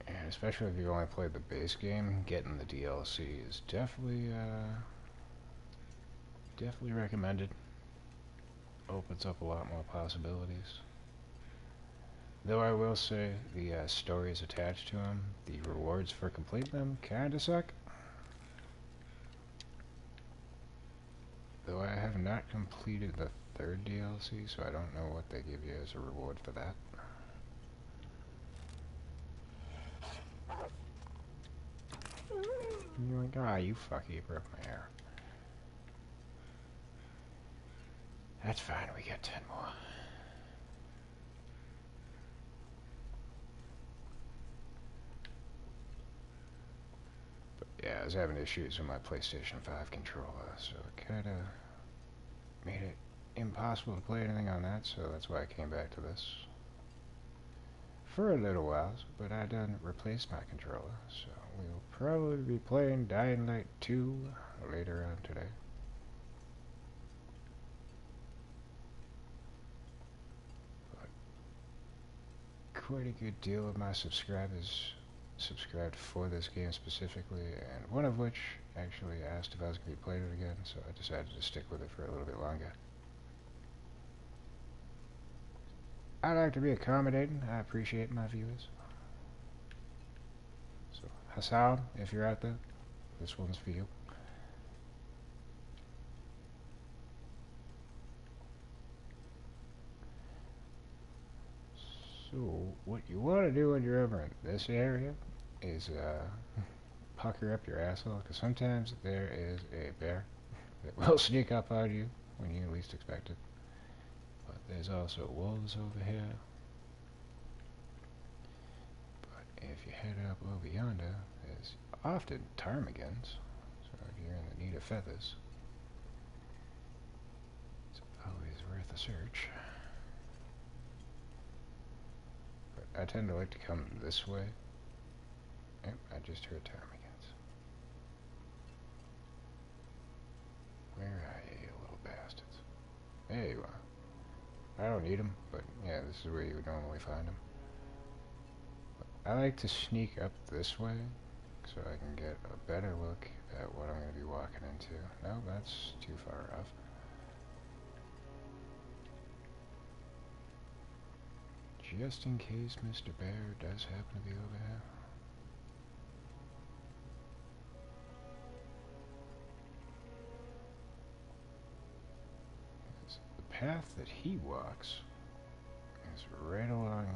And especially if you've only played the base game, getting the DLC is definitely recommended. Opens up a lot more possibilities. Though I will say, the stories attached to them, the rewards for completing them, kinda suck. Though I have not completed the third DLC, so I don't know what they give you as a reward for that. And you're like, ah, you fucker, you broke my hair. That's fine, we got 10 more. But yeah, I was having issues with my PlayStation 5 controller, so it kinda made it impossible to play anything on that, so that's why I came back to this. For a little while, but I done replaced my controller, so we'll probably be playing Dying Light 2 later on today. But quite a good deal of my subscribers subscribed for this game specifically, and one of which actually asked if I was going to be playing it again, so I decided to stick with it for a little bit longer. I like to be accommodating. I appreciate my viewers. So, Hassan, if you're out there, this one's for you. So, what you want to do when you're over in this area is pucker up your asshole, because sometimes there is a bear that will sneak up on you when you least expect it. But there's also wolves over here. But if you head up over yonder, there's often ptarmigans. So if you're in the need of feathers, it's always worth a search. But I tend to like to come this way. Yep, I just heard ptarmigans. Where are you, you little bastards? There you are. I don't need them, but yeah, this is where you would normally find them. I like to sneak up this way so I can get a better look at what I'm going to be walking into. No, that's too far off. Just in case Mr. Bear does happen to be over here. The path that he walks is right along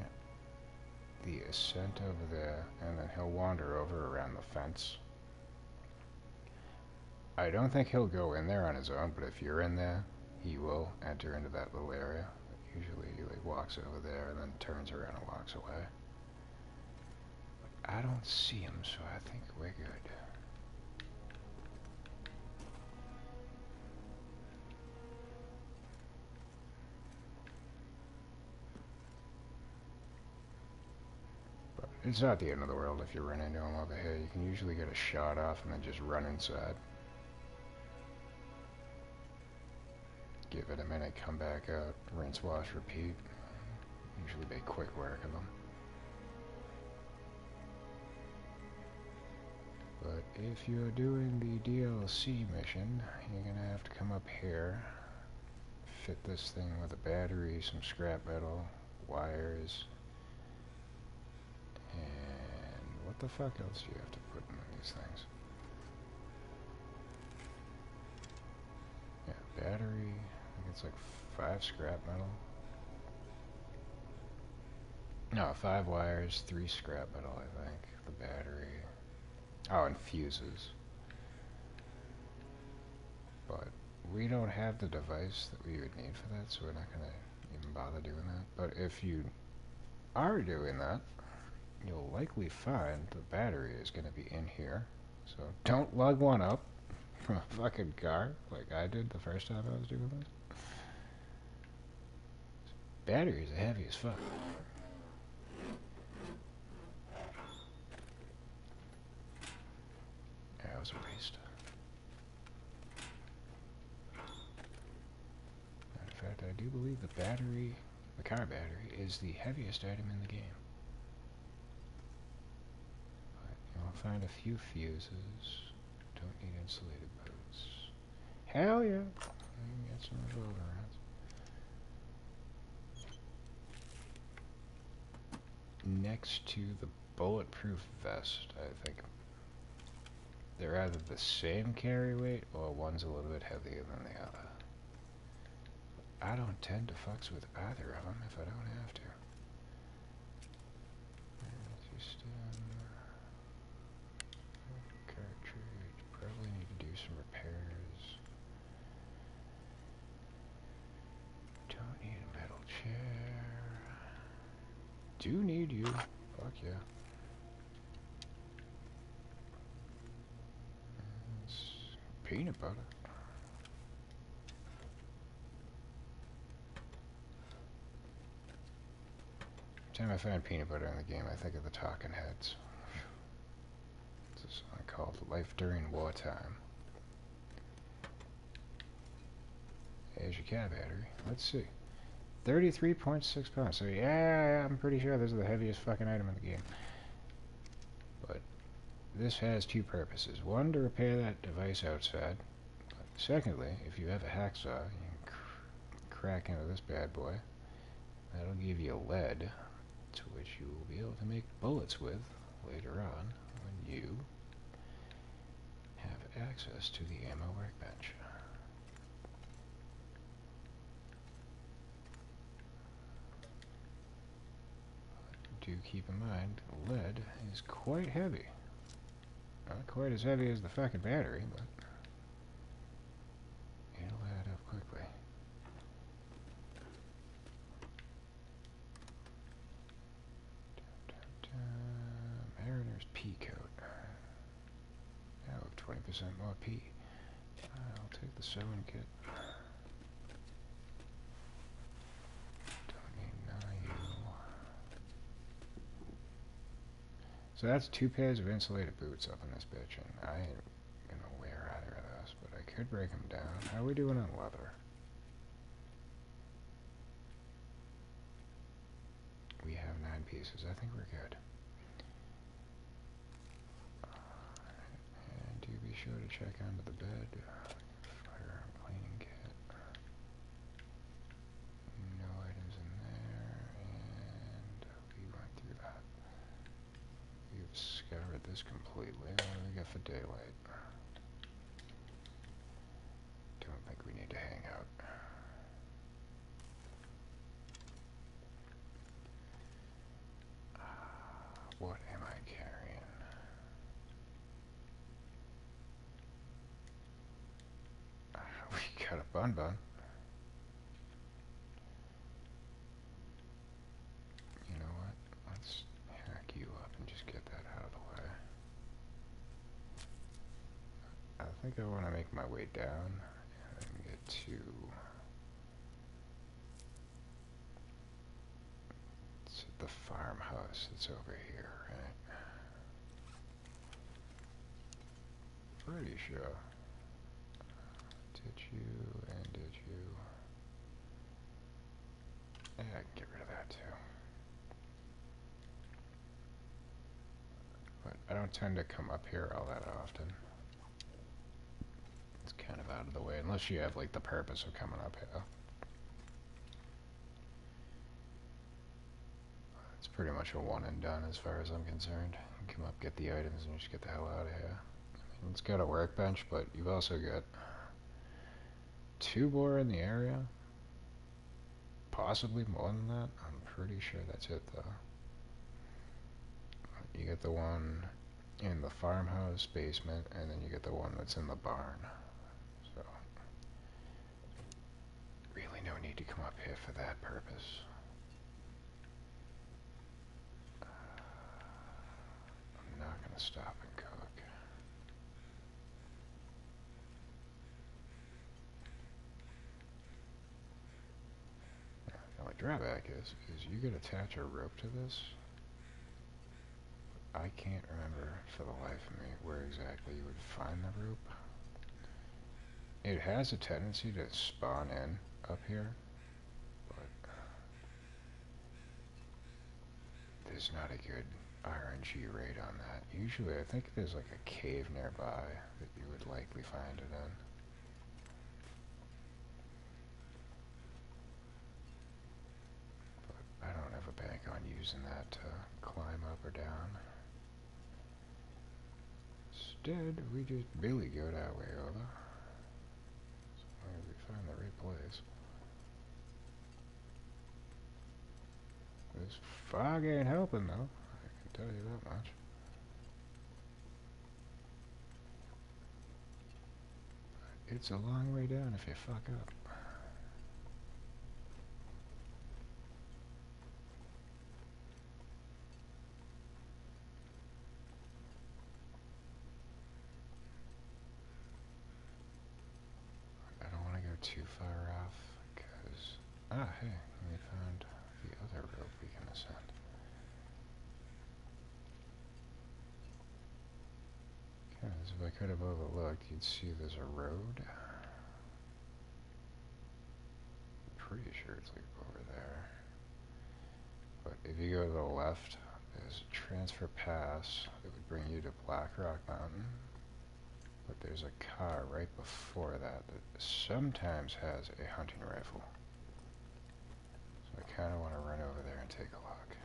the ascent over there, and then he'll wander over around the fence. I don't think he'll go in there on his own, but if you're in there, he will enter into that little area. Usually he like walks over there and then turns around and walks away. But I don't see him, so I think we're good. It's not the end of the world if you run into him over here. You can usually get a shot off and then just run inside. Give it a minute, come back out, rinse, wash, repeat. Usually make quick work of them. But if you're doing the DLC mission, you're gonna have to come up here, fit this thing with a battery, some scrap metal, wires, and what the fuck else do you have to put in these things? Yeah, battery, I think it's like 5 scrap metal. No, 5 wires, 3 scrap metal, I think. The battery. Oh, and fuses. But we don't have the device that we would need for that, so we're not going to even bother doing that. But if you are doing that, you'll likely find the battery is going to be in here. So don't lug one up from a fucking car like I did the first time I was doing this. Batteries are heavy as fuck. That was a waste. Matter of fact, I do believe the battery, the car battery, is the heaviest item in the game. But you'll find a few fuses. Don't need insulated boots. Hell yeah! You can get some revolver rounds. Next to the bulletproof vest, I think they're either the same carry weight or one's a little bit heavier than the other. I don't tend to fucks with either of them if I don't have to. Just cartridge. Probably need to do some repairs. Don't need a metal chair. Do need you. Fuck yeah. Peanut butter. Every time I find peanut butter in the game, I think of the Talking Heads. is called Life During Wartime. There's your cat battery. Let's see. 33.6 pounds. So yeah, I'm pretty sure this is the heaviest fucking item in the game. But this has two purposes. One, to repair that device outside. Secondly, if you have a hacksaw, you can crack into this bad boy. That'll give you lead, to which you will be able to make bullets with later on when you have access to the ammo workbench. Do keep in mind, lead is quite heavy. Not quite as heavy as the fucking battery, but it'll add up quickly. Mariner's pea coat. Now with 20% more pea. I'll take the sewing kit. Don't need none of you. So that's 2 pairs of insulated boots up in this bitch, and I ain't gonna wear either of those, but I could break them down. How are we doing on leather? We have 9 pieces. I think we're good. And do be sure to check under the bed. Firearm cleaning kit. No items in there, and we went through that. We've scoured this completely. What do we got for daylight? Don't think we need to hang out. What am I carrying? We got a bun. You know what? Let's hack you up and just get that out of the way. I think I want to make my way down and get to the farmhouse that's over here, right? Pretty sure. Did you and did you? Yeah, I can get rid of that too. But I don't tend to come up here all that often. It's kind of out of the way, unless you have like the purpose of coming up here. It's pretty much a one and done as far as I'm concerned. You come up, get the items, and just get the hell out of here. I mean, it's got a workbench, but you've also got 2 more in the area. Possibly more than that. I'm pretty sure that's it, though. You get the one in the farmhouse basement, and then you get the one that's in the barn. So, really no need to come up here for that purpose. I'm not going to stop and cook. The only drawback is you could attach a rope to this. I can't remember for the life of me where exactly you would find the rope. It has a tendency to spawn in up here, but there's not a good RNG rate on that. Usually I think there's like a cave nearby that you would likely find it in. But I don't have a bank on using that to climb up or down. Instead, we just really go that way over. As long as we find the right place. This fog ain't helping, though. I can tell you that much. But it's a long way down if you fuck up. I don't want to go too far off, because... Ah, hey, we found the other rope we can ascend. I could have overlooked, you'd see there's a road. Pretty sure it's like over there. But if you go to the left, there's a transfer pass that would bring you to Black Rock Mountain. But there's a car right before that sometimes has a hunting rifle. So I kind of want to run over there and take a look.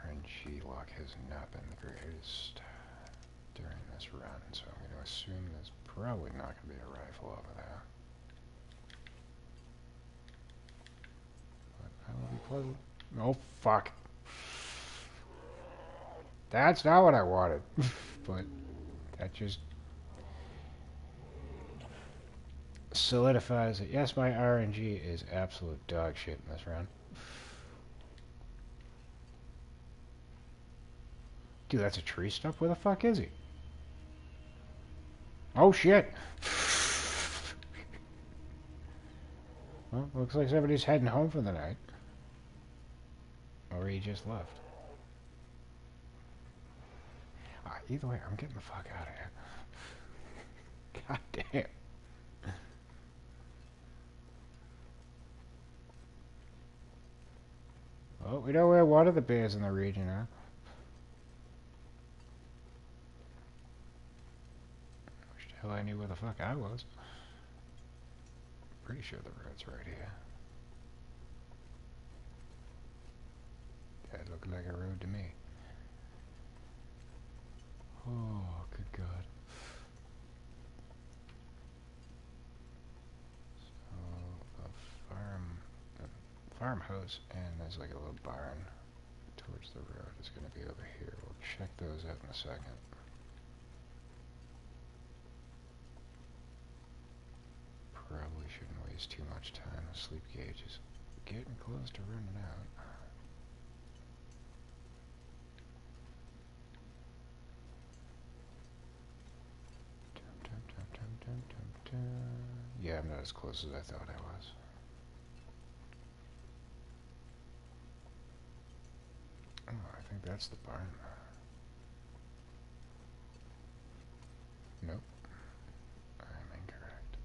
RNG luck has not been the greatest during this run, so I'm going to assume there's probably not going to be a rifle over there. But that would be pleasant. Oh, fuck. That's not what I wanted. But that just solidifies it. Yes, my RNG is absolute dog shit in this round. Dude, that's a tree stump? Where the fuck is he? Oh, shit. Well, looks like somebody's heading home for the night. Or he just left. Either way, I'm getting the fuck out of here. God damn. Well, we know where one of the bears in the region are. Wish the hell I knew where the fuck I was. Pretty sure the road's right here. That looked like a road to me. Oh, good God. So, the farmhouse, and there's like a little barn towards the road is going to be over here. We'll check those out in a second. Probably shouldn't waste too much time. The sleep gauge is getting close to running out. Yeah, I'm not as close as I thought I was. Oh, I think that's the barn. Nope. I'm incorrect.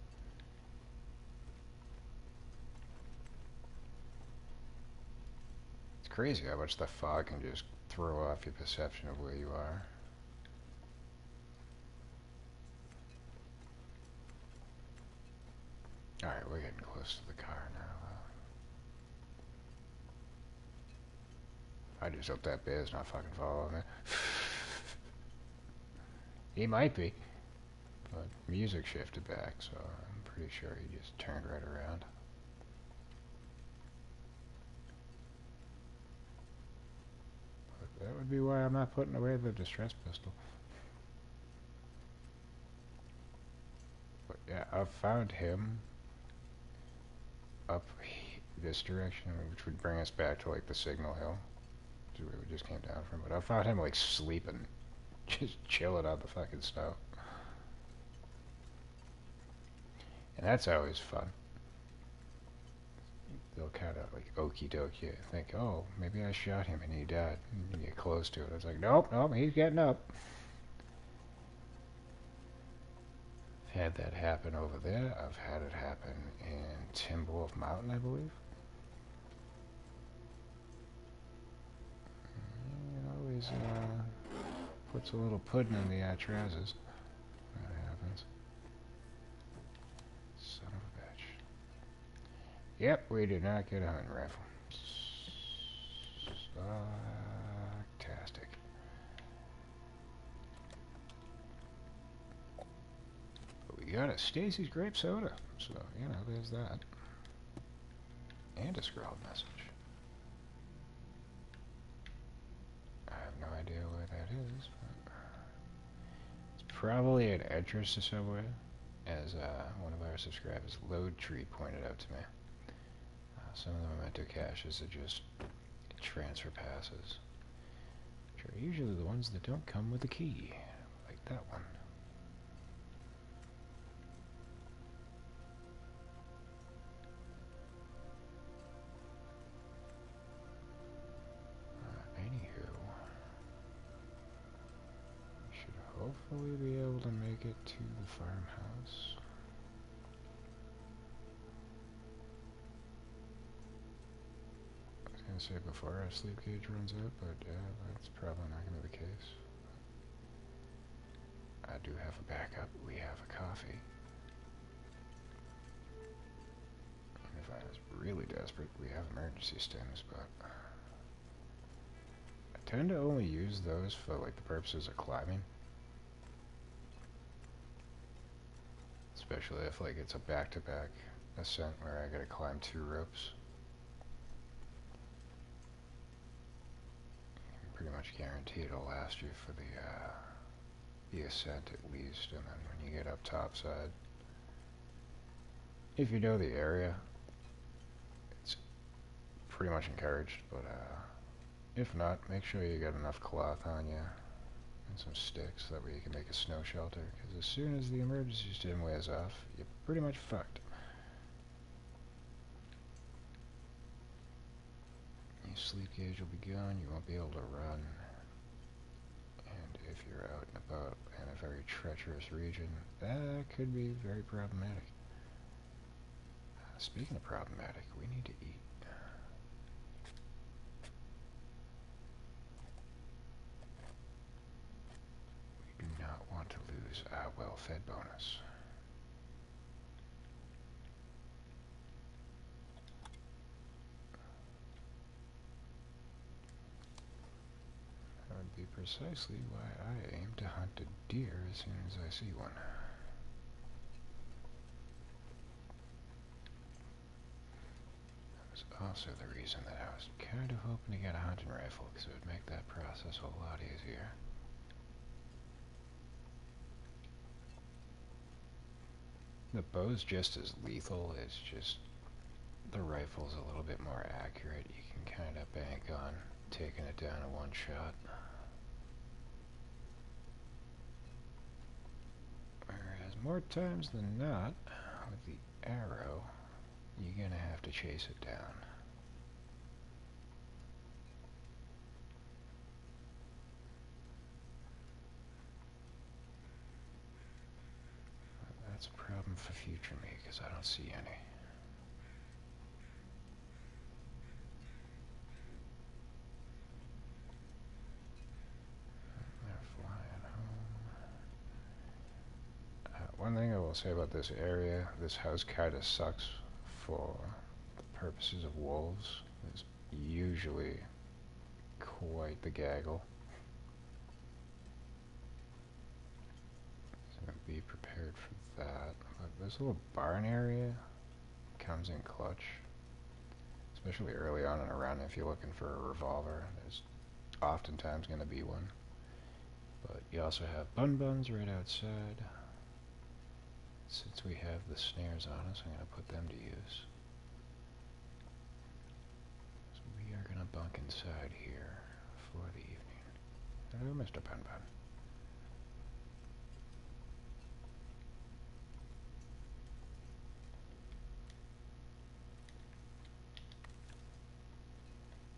It's crazy how much the fog can just throw off your perception of where you are. Alright, we're getting close to the car now. I just hope that bear's not fucking following me. He might be. But music shifted back, so I'm pretty sure he just turned right around. But that would be why I'm not putting away the distress pistol. But yeah, I've found him up this direction, which would bring us back to like the Signal Hill, which is where we just came down from. But I found him like sleeping, just chilling on the fucking snow. And that's always fun. They'll kind of like okie doke you, think, oh, maybe I shot him and he died. And you get close to it. It's like, nope, nope, he's getting up. I've had that happen over there. I've had it happen in Timberwolf Mountain, I believe. It always puts a little pudding in the trousers. That happens. Son of a bitch. Yep, we did not get a hunting rifle. Fantastic. But we got a Stacy's grape soda, so you know there's that. And a scrawled message. I have no idea where that is, but it's probably an entrance to somewhere, as one of our subscribers, Load Tree, pointed out to me. Some of the memento caches are just transfer passes, which are usually the ones that don't come with a key, like that one. hopefully be able to make it to the farmhouse. I was gonna say before our sleep gauge runs out, but that's probably not gonna be the case. I do have a backup. We have a coffee. And if I was really desperate, we have emergency stims, but I tend to only use those for like the purposes of climbing. Especially if like it's a back-to-back ascent where I gotta climb 2 ropes. You can pretty much guarantee it'll last you for the ascent at least, and then when you get up topside, if you know the area, it's pretty much encouraged, but if not, make sure you get enough cloth on you and some sticks, that way you can make a snow shelter, because as soon as the emergency stim wears off, you're pretty much fucked. Your sleep gauge will be gone, you won't be able to run, and if you're out and about in a very treacherous region, that could be very problematic. Speaking of problematic, we need to eat. We do not want to lose our well-fed bonus. That would be precisely why I aim to hunt a deer as soon as I see one. That was also the reason that I was kind of hoping to get a hunting rifle, because it would make that process a lot easier. The bow's just as lethal, it's just the rifle's a little bit more accurate. You can kind of bank on taking it down in one shot. Whereas more times than not, with the arrow, you're gonna have to chase it down. That's a problem for future me, because I don't see any. They're flying home. One thing I will say about this area, this house kind of sucks for the purposes of wolves. It's usually quite the gaggle. So be prepared for that. But this little barn area comes in clutch, especially early on in a run. If you're looking for a revolver, there's oftentimes going to be one. But you also have buns right outside. Since we have the snares on us, I'm going to put them to use. So we are going to bunk inside here for the evening. Hello, Mr. Bun.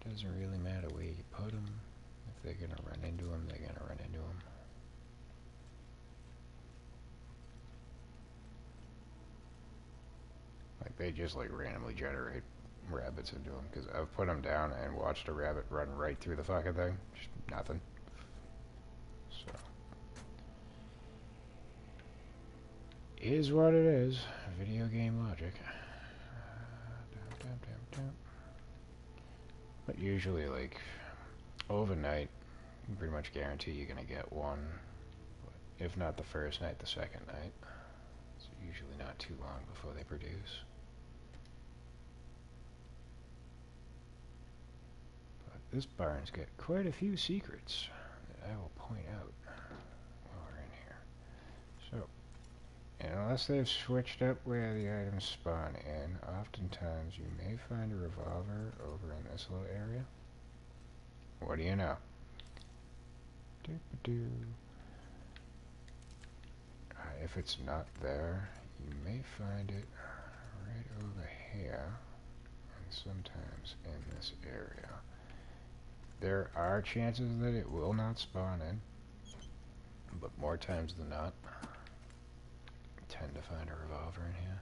Doesn't really matter where you put them. If they're going to run into them, they're going to run into them. Like, they just, like, randomly generate rabbits into them, because I've put them down and watched a rabbit run right through the fucking thing. Just nothing. So. Is what it is. Video game logic. But usually, like, overnight, you pretty much guarantee you're going to get one. But if not the first night, the second night. It's usually not too long before they produce. But this barn's got quite a few secrets that I will point out while we're in here. So, unless they've switched up where the items spawn in, oftentimes you may find a revolver over in this little area. What do you know? Doop-a-doo. If it's not there, you may find it right over here, and sometimes in this area. There are chances that it will not spawn in, but more times than not, tend to find a revolver in here.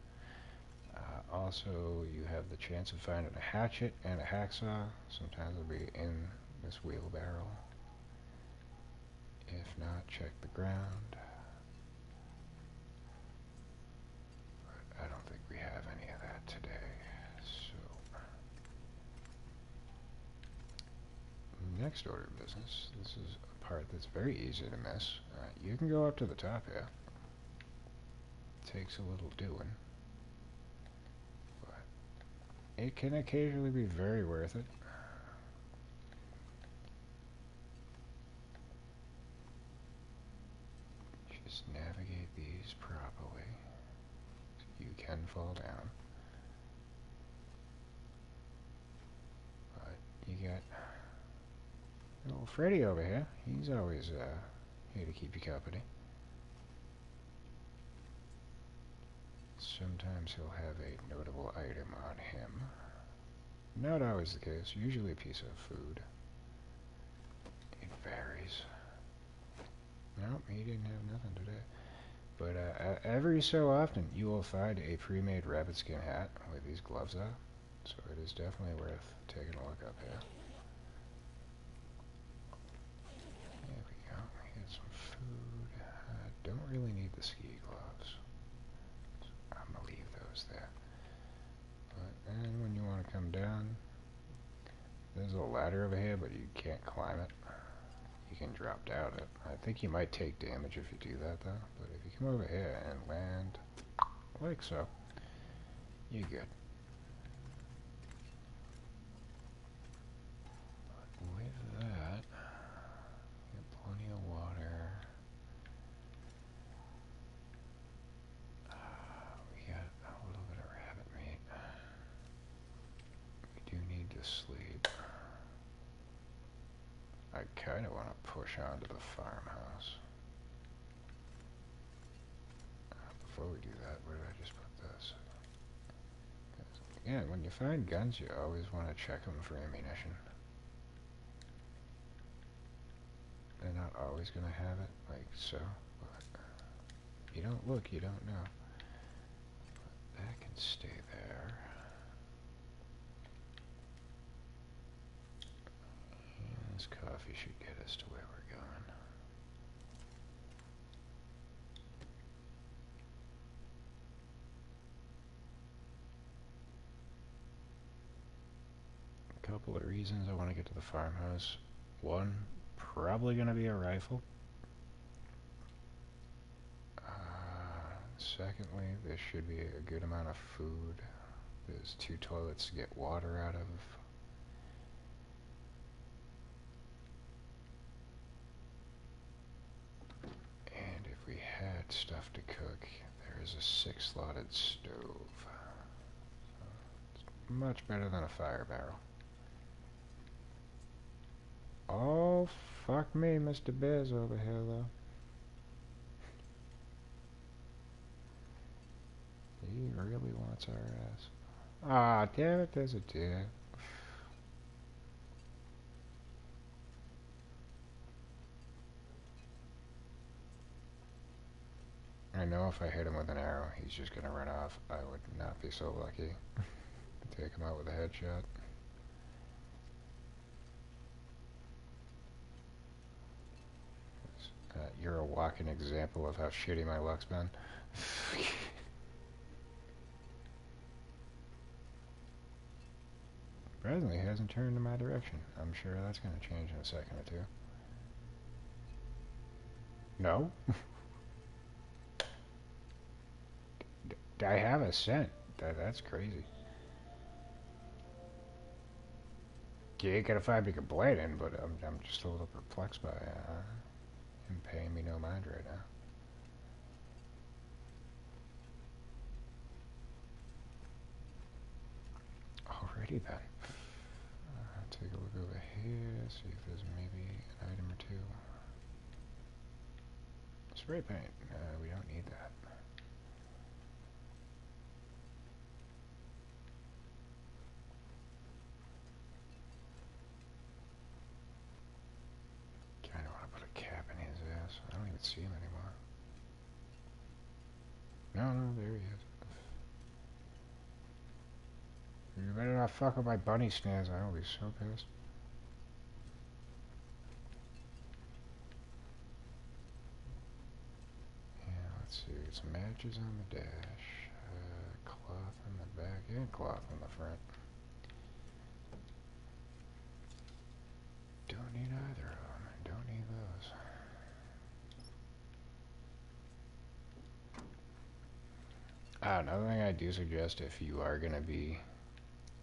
Also, you have the chance of finding a hatchet and a hacksaw. Sometimes it'll be in this wheelbarrow. If not, check the ground. But I don't think we have any of that today. So, next order of business. This is a part that's very easy to miss. You can go up to the top here. Takes a little doing. It can occasionally be very worth it. Just navigate these properly. You can fall down. But you got little Freddy over here. He's always here to keep you company. Sometimes he'll have a notable item on him. Not always the case. Usually a piece of food. It varies. Nope, he didn't have nothing today. But every so often you will find a pre-made rabbit skin hat with these gloves on. So it is definitely worth taking a look up here. There we go. We got some food. Don't really need the ski gloves. I'm going to leave those there. But then when you want to come down, there's a ladder over here, but you can't climb it. You can drop down it. I think you might take damage if you do that, though. But if you come over here and land like so, you're good. But with that, you have plenty of water. We got a little bit of rabbit meat. We do need to sleep. I kind of want to push on to the farmhouse. Before we do that, where did I just put this? Again, when you find guns, you always want to check them for ammunition. They're not always going to have it, like so. But you don't look, you don't know. But that can stay there. And this coffee should get us to where we're going. A couple of reasons I want to get to the farmhouse. One, probably going to be a rifle. Secondly, there should be a good amount of food. There's 2 toilets to get water out of. And if we had stuff to cook, there is a 6-slotted stove. So it's much better than a fire barrel. Oh, fuck me, Mr. Bear's over here, though. He really wants our ass. Ah, damn it, there's a deer. I know if I hit him with an arrow, he's just gonna run off. I would not be so lucky to take him out with a headshot. You're a walking example of how shitty my luck's been. Surprisingly, he hasn't turned in my direction. I'm sure that's going to change in a second or two. No? I have a scent. That's crazy. You ain't gonna find me complaining, but I'm just a little perplexed by him paying me no mind right now. Alrighty then. Take a look over here, see if there's maybe an item or two. Spray paint. We don't need that. Kinda want to put a cap in his ass. I don't even see no, there he is. You better not fuck with my bunny snares, I'll be so pissed. Yeah, let's see, some matches on the dash, cloth on the back, and cloth on the front. Don't need either of them, don't need those. Another thing I do suggest if you are going to be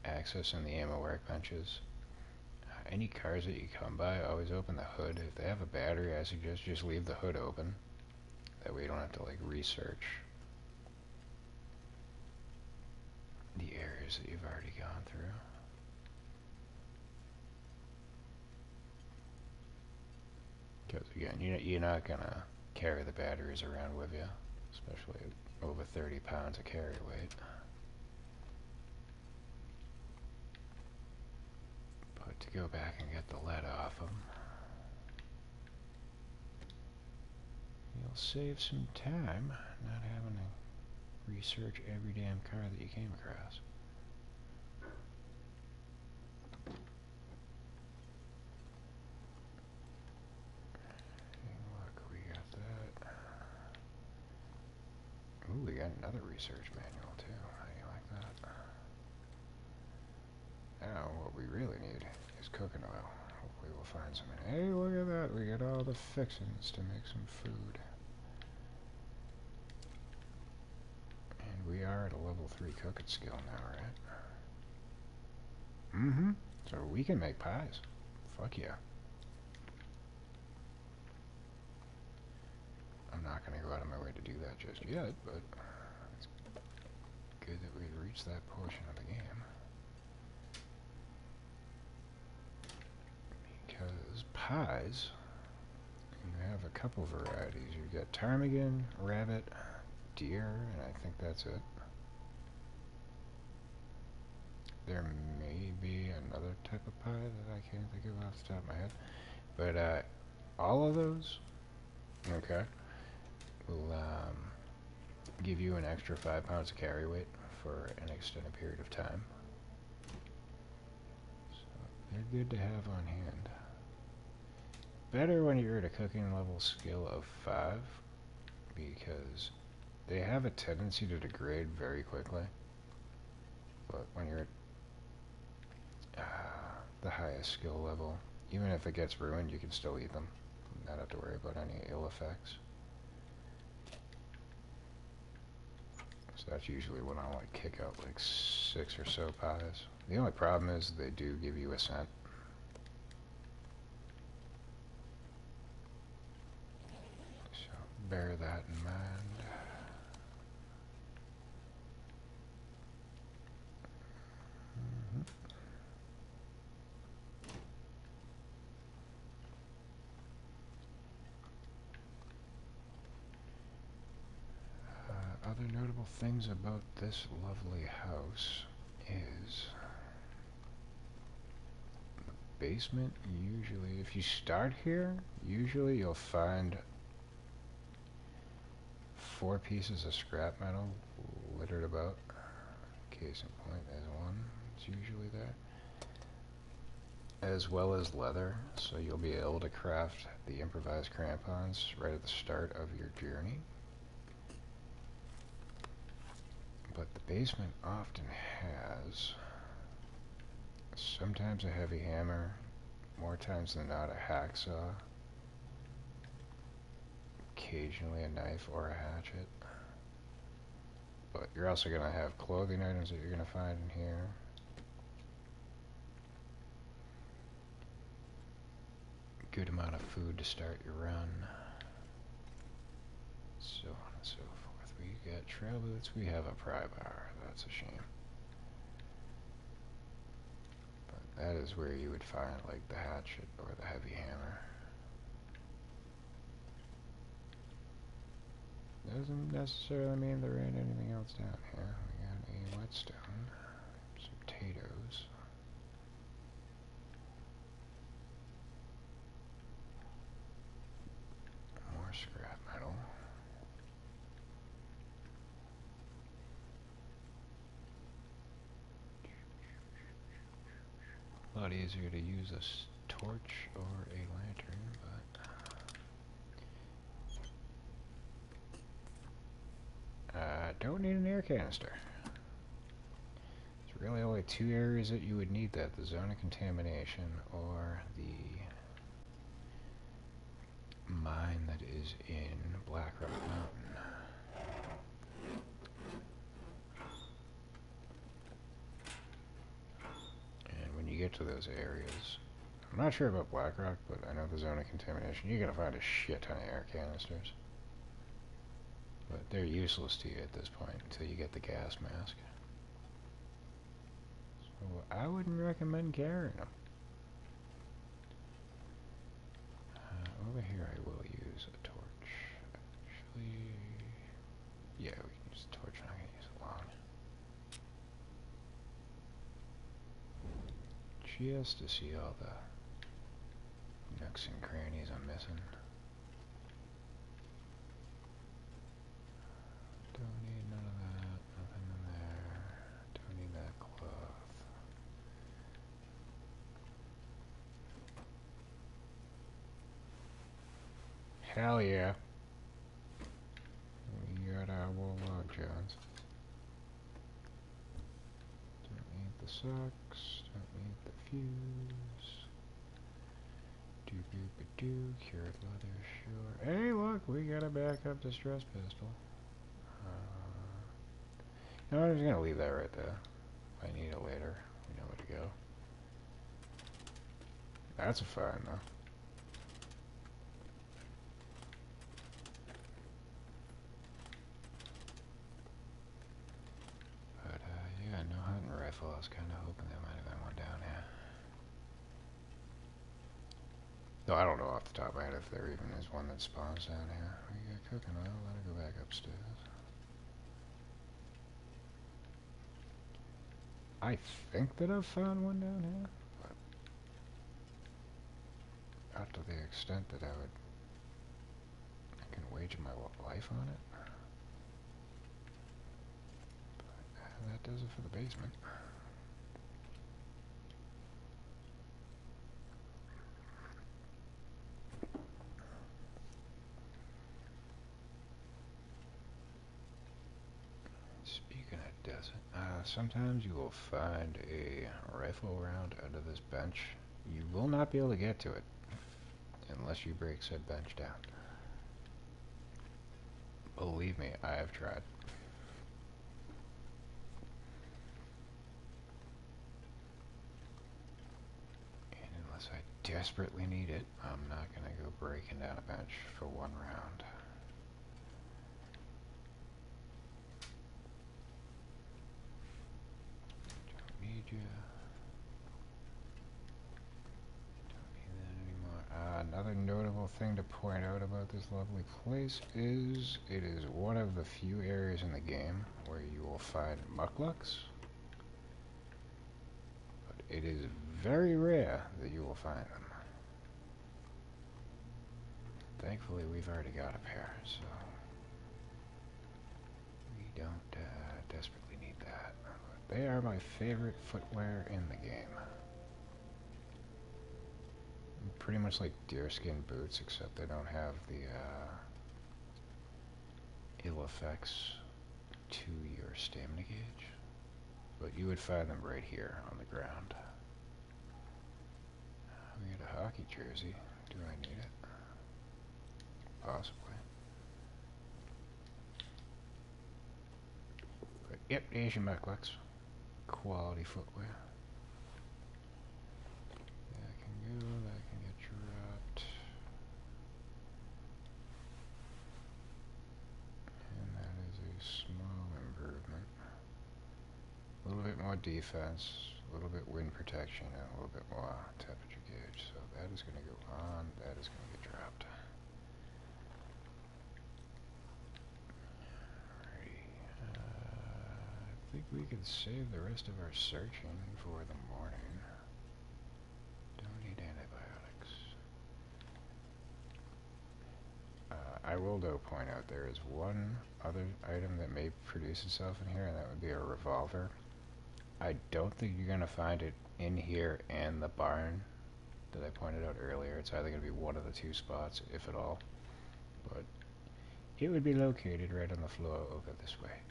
accessing the ammo workbenches, any cars that you come by, always open the hood. If they have a battery, I suggest just leave the hood open. That way you don't have to like research the areas that you've already gone through. Because again, you're not going to carry the batteries around with you, especially over 30 pounds of carry weight. But to go back and get the lead off them, you'll save some time not having to research every damn car that you came across. Look, we got that. Ooh, we got another research manual too. How do you like that? Now, what we really need is cooking oil. Hopefully we'll find some. Hey, look at that. We got all the fixings to make some food. And we are at a level 3 cooking skill now, right? Mm-hmm. So we can make pies. Fuck yeah. I'm not going to go out of my way to do that just yet, but it's good that we've reached that portion of the game. Because pies, you have a couple varieties. You've got ptarmigan, rabbit, deer, and I think that's it. There may be another type of pie that I can't think of off the top of my head. But all of those, okay, will give you an extra 5 pounds of carry weight for an extended period of time. So they're good to have on hand. Better when you're at a cooking level skill of 5, because they have a tendency to degrade very quickly. But when you're at the highest skill level, even if it gets ruined, you can still eat them. Not have to worry about any ill effects. So that's usually when I like kick out like 6 or so pies. The only problem is they do give you a scent. So bear that in mind. Other notable things about this lovely house is the basement. Usually, if you start here, usually you'll find 4 pieces of scrap metal littered about. Case in point, there's one. It's usually there. As well as leather, so you'll be able to craft the improvised crampons right at the start of your journey. But the basement often has sometimes a heavy hammer, more times than not a hacksaw, occasionally a knife or a hatchet. But you're also going to have clothing items that you're going to find in here. Good amount of food to start your run. So on and so forth. We got trail boots, we have a pry bar. That's a shame. But that is where you would find like the hatchet or the heavy hammer. Doesn't necessarily mean there ain't anything else down here. We got a whetstone, some potatoes. More scrap metal. A lot easier to use a torch or a lantern, but don't need an air canister. There's really only two areas that you would need that: the zone of contamination or the mine that is in Blackrock Mountain. And when you get to those areas, I'm not sure about Blackrock, but I know the zone of contamination, you're gonna find a shit ton of air canisters. But they're useless to you at this point until you get the gas mask. So I wouldn't recommend carrying them. Over here I will use a torch. Actually, yeah, we can use a torch. I'm not gonna use it long. Just to see all the nooks and crannies I'm missing. Don't need none of that. Nothing in there. Don't need that cloth. Hell yeah. We got our wool log johns. Don't need the socks. Don't need the fuse. Doo-doo-ba-doo. Cured leather, sure. Hey, look, we got a backup distress pistol. No, I'm just gonna leave that right there. If I need it later, we know where to go. That's a fine, though. But, yeah, no hunting rifle. I was kind of hoping there might have been one down here. Though I don't know off the top of my head if there even is one that spawns down here. We got cooking oil. Let her go back upstairs. I think that I've found one down here, but not to the extent that I can wager my life on it. But that does it for the basement. Speaking of desert, sometimes you will find a rifle round under this bench. You will not be able to get to it unless you break said bench down. Believe me, I have tried. And unless I desperately need it, I'm not going to go breaking down a bench for one round. Don't need you. Another notable thing to point out about this lovely place is it is one of the few areas in the game where you will find mucklucks. But it is very rare that you will find them. Thankfully, we've already got a pair, so we don't desperately need that. But they are my favorite footwear in the game. Pretty much like deerskin boots, except they don't have the ill effects to your stamina gauge. But you would find them right here on the ground. We got a hockey jersey. Do I need it? Possibly. But yep, Asian mucklucks. Quality footwear. That can go, that can get dropped. And that is a small improvement. A little bit more defense, a little bit wind protection, and a little bit more temperature gauge. So that is going to go on, that is going to get dropped. Alrighty. I think we can save the rest of our searching for the morning. Don't need antibiotics. I will though point out there is one other item that may produce itself in here, and that would be a revolver. I don't think you're going to find it in here and the barn that I pointed out earlier. It's either going to be one of the two spots, if at all. But it would be located right on the floor over this way.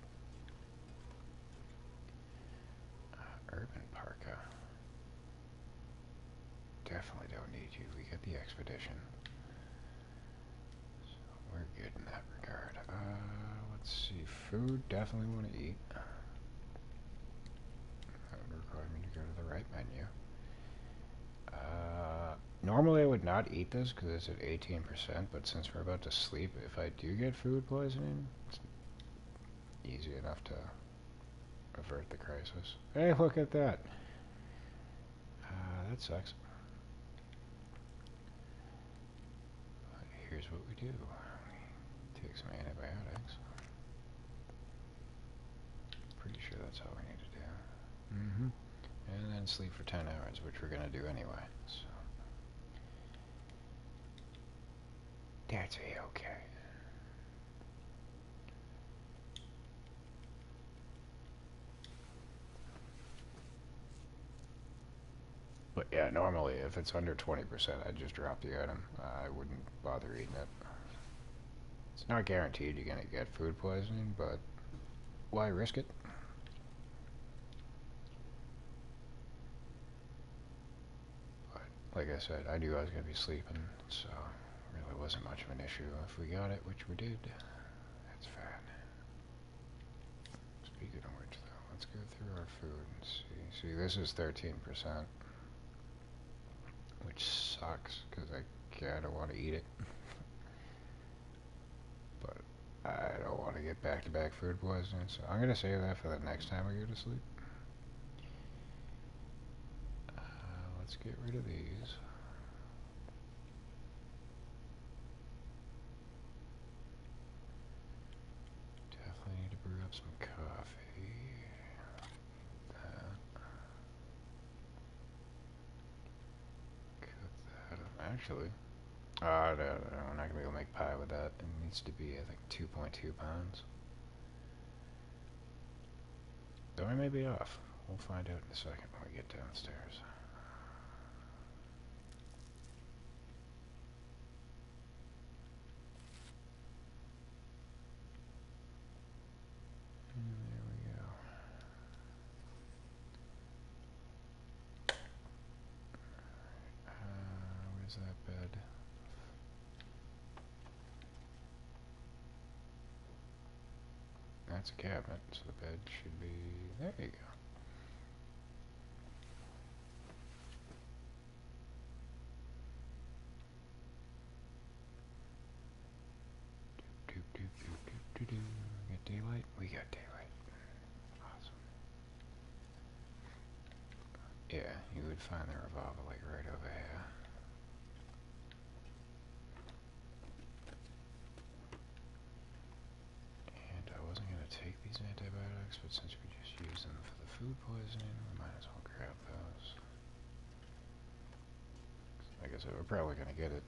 Urban Parka. Definitely don't need you. We get the expedition. So we're good in that regard. Let's see. Food, definitely want to eat. That would require me to go to the right menu. Normally I would not eat this because it's at 18%, but since we're about to sleep, if I do get food poisoning, it's easy enough to avert the crisis. Hey, look at that! That sucks. But here's what we do. We take some antibiotics. Pretty sure that's all we need to do. And then sleep for 10 hours, which we're going to do anyway. So that's a-okay. But yeah, normally if it's under 20%, I'd just drop the item. I wouldn't bother eating it. It's not guaranteed you're going to get food poisoning, but why risk it? But like I said, I knew I was going to be sleeping, so it really wasn't much of an issue. If we got it, which we did, that's fine. Speaking of which, though, let's go through our food and see. See, this is 13%, which sucks, because I kind of want to eat it. But I don't want to get back-to-back food poisoning, so I'm going to save that for the next time I go to sleep. Let's get rid of these. Definitely need to brew up some coffee. That. Cut that up. Actually, no, we're not going to be able to make pie with that. It needs to be, I think, 2.2 pounds. Though I may be off. We'll find out in a second when we get downstairs. And there we go. Where's that bed? That's a cabinet, so the bed should be... There you go. Get daylight? We got daylight. Awesome. Yeah, you would find the revolver like right over here. And I wasn't going to take these antibiotics, but since we just used them for the food poisoning, we might as well grab those. Like I said, we're probably going to get it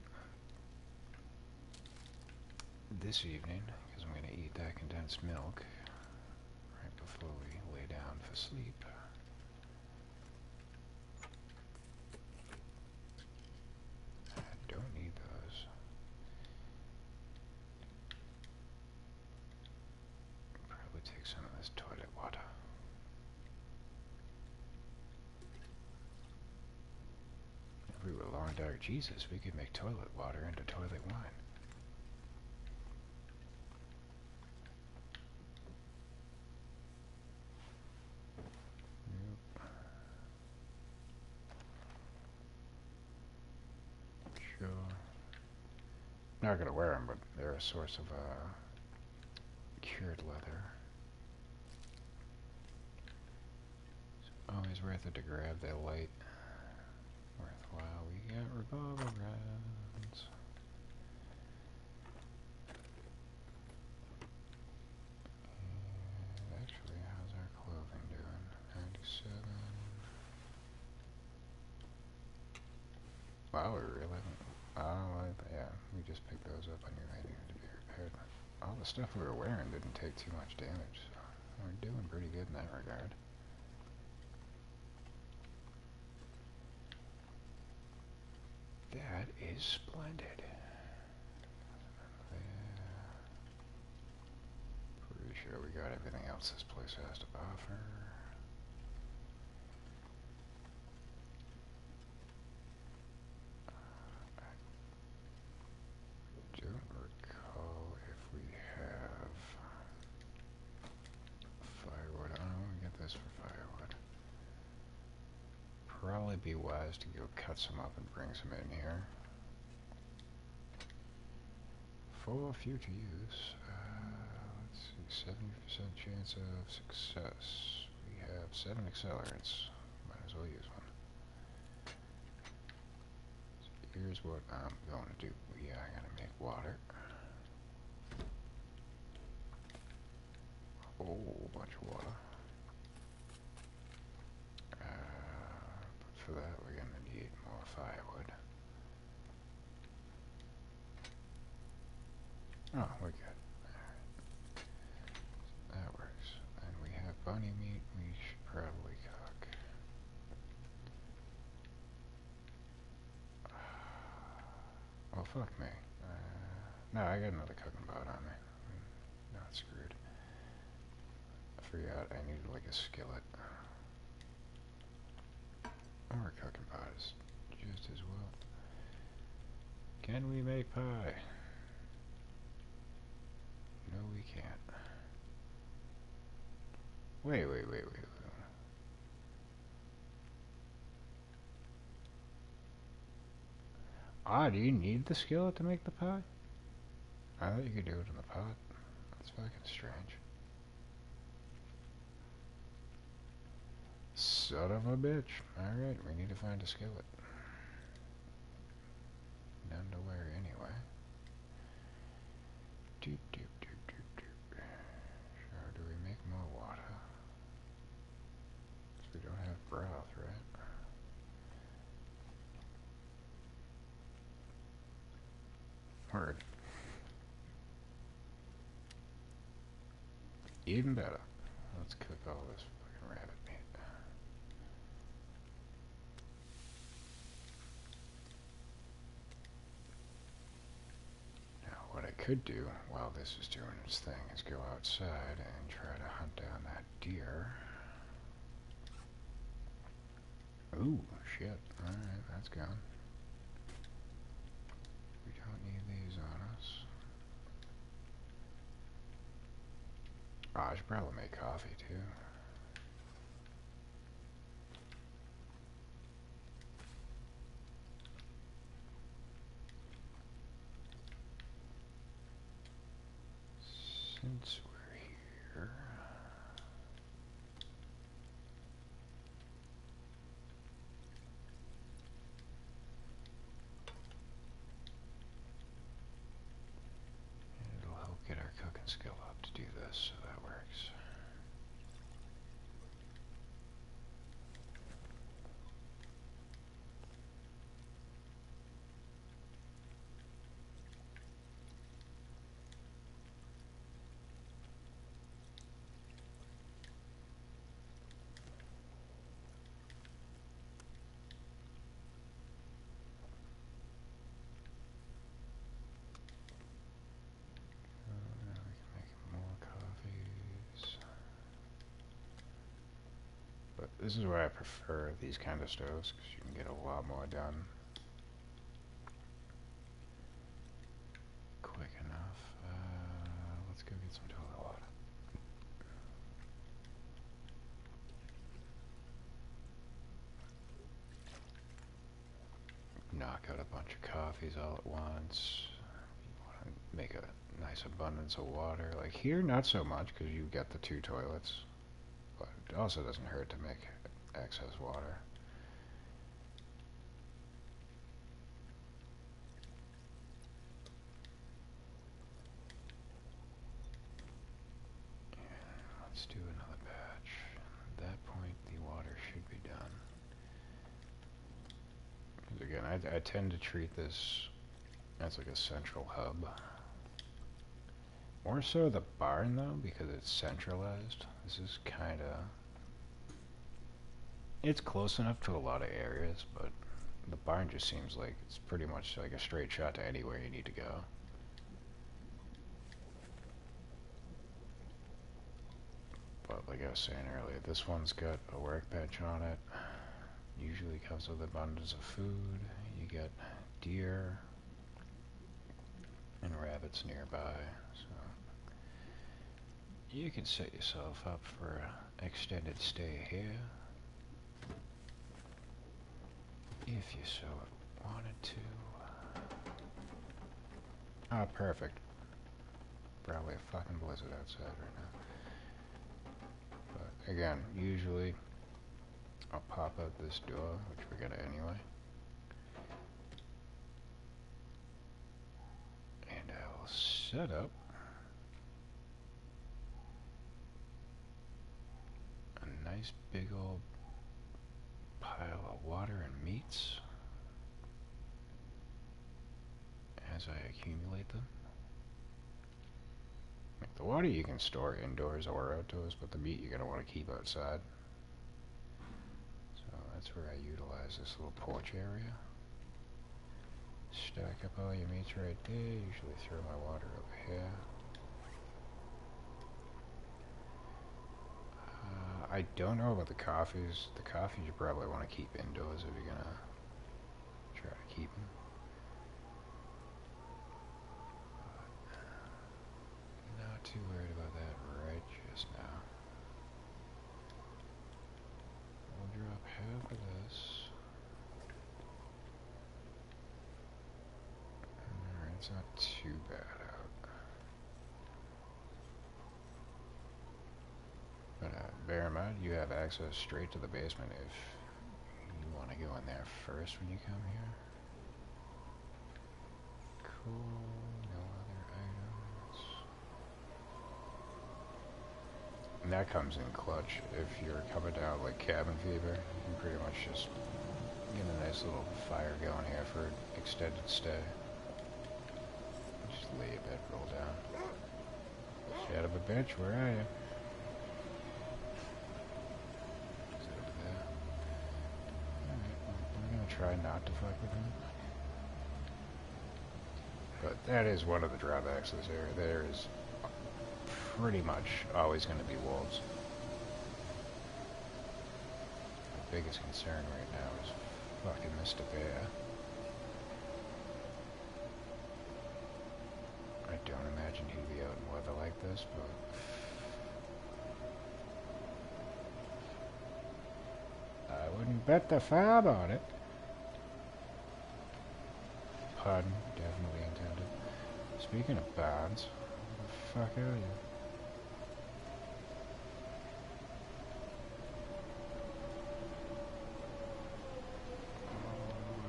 this evening, because I'm going to eat that condensed milk right before we lay down for sleep. I don't need those. Probably take some of this toilet water. If we were long dark Jesus, we could make toilet water into toilet wine. Sure. Not gonna wear them, but they're a source of cured leather. It's always worth it to grab that light. Worthwhile. We got revolver rounds. And actually, how's our clothing doing? 97. Wow, we really haven't. Yeah, we just picked those up. I knew they needed to be repaired. All the stuff we were wearing didn't take too much damage, so we're doing pretty good in that regard. That is splendid. Pretty sure we got everything else this place has to offer. I don't recall if we have firewood. I don't know, we get this for firewood. Probably be wise to go cut some up and bring some in here for future use. Let's see, 70% chance of success. We have 7 accelerants. Might as well use one. So here's what I'm going to do. We are going to make water. A whole bunch of water. But for that, we're going to need more firewood. Oh, we're good. Alright. That works. And we have bunny meat we should probably cook. Well, fuck me. No, I got another cooking pot on me. Not screwed. I forgot I needed like a skillet. Or a cooking pot is just as well. Can we make pie? No, we can't. Wait. Ah, do you need the skillet to make the pie? I thought you could do it in the pot. That's fucking strange. Son of a bitch. Alright, we need to find a skillet. None to wear anyway. Doop. Sure, do we make more water? So we don't have broth, right? Word. Even better. Let's cook all this fucking rabbit meat. Now, what I could do while this is doing its thing is go outside and try to hunt down that deer. Ooh, shit. Alright, that's gone. We don't need these on us. Oh, I should probably make coffee, too. Since we're here... It'll help get our cooking skill up to do this, so that works. Now we can make more coffees. But this is why I prefer these kind of stoves, because you can get a lot more done quick enough. Let's go get some toilet water. Knock out a bunch of coffees all at once. You want to make a nice abundance of water. Like here, not so much, because you've got the 2 toilets. But it also doesn't hurt to make excess water. Let's do another batch. At that point, the water should be done. Because again, I tend to treat this as like a central hub. More so the barn, though, because it's centralized. This is kind of... It's close enough to a lot of areas, but The barn just seems like it's pretty much like a straight shot to anywhere you need to go. But like I was saying earlier, this one's got a workbench on it. Usually comes with abundance of food. You get deer and rabbits nearby, so you can set yourself up for an extended stay here if you so wanted to. Ah, perfect. Probably a fucking blizzard outside right now. But again, usually I'll pop out this door, which we're gonna anyway. And I'll set up a nice big old pile of water and meats as I accumulate them. Like the water you can store indoors or outdoors, but the meat you're going to want to keep outside. So that's where I utilize this little porch area. Stack up all your meats right there, usually throw my water over here. I don't know about the coffees. The coffees you probably want to keep indoors if you're going to try to keep them. Not too worried about that right just now. We'll drop half of this. Alright, it's not too bad out. But bear in mind, you have access straight to the basement if you want to go in there first when you come here. Cool, no other items. And that comes in clutch. If you're coming down like cabin fever, you can pretty much just get a nice little fire going here for an extended stay. Just lay your bedroll down. Shut up a bitch, where are you? Is it over there? Alright, well, I'm gonna try not to fuck with him. But that is one of the drawbacks of this area. There is pretty much always going to be wolves. The biggest concern right now is fucking Mr. Bear. I don't imagine he'd be out in weather like this, but I wouldn't bet the farm on it. Pun definitely intended. Speaking of barns, where the fuck are you?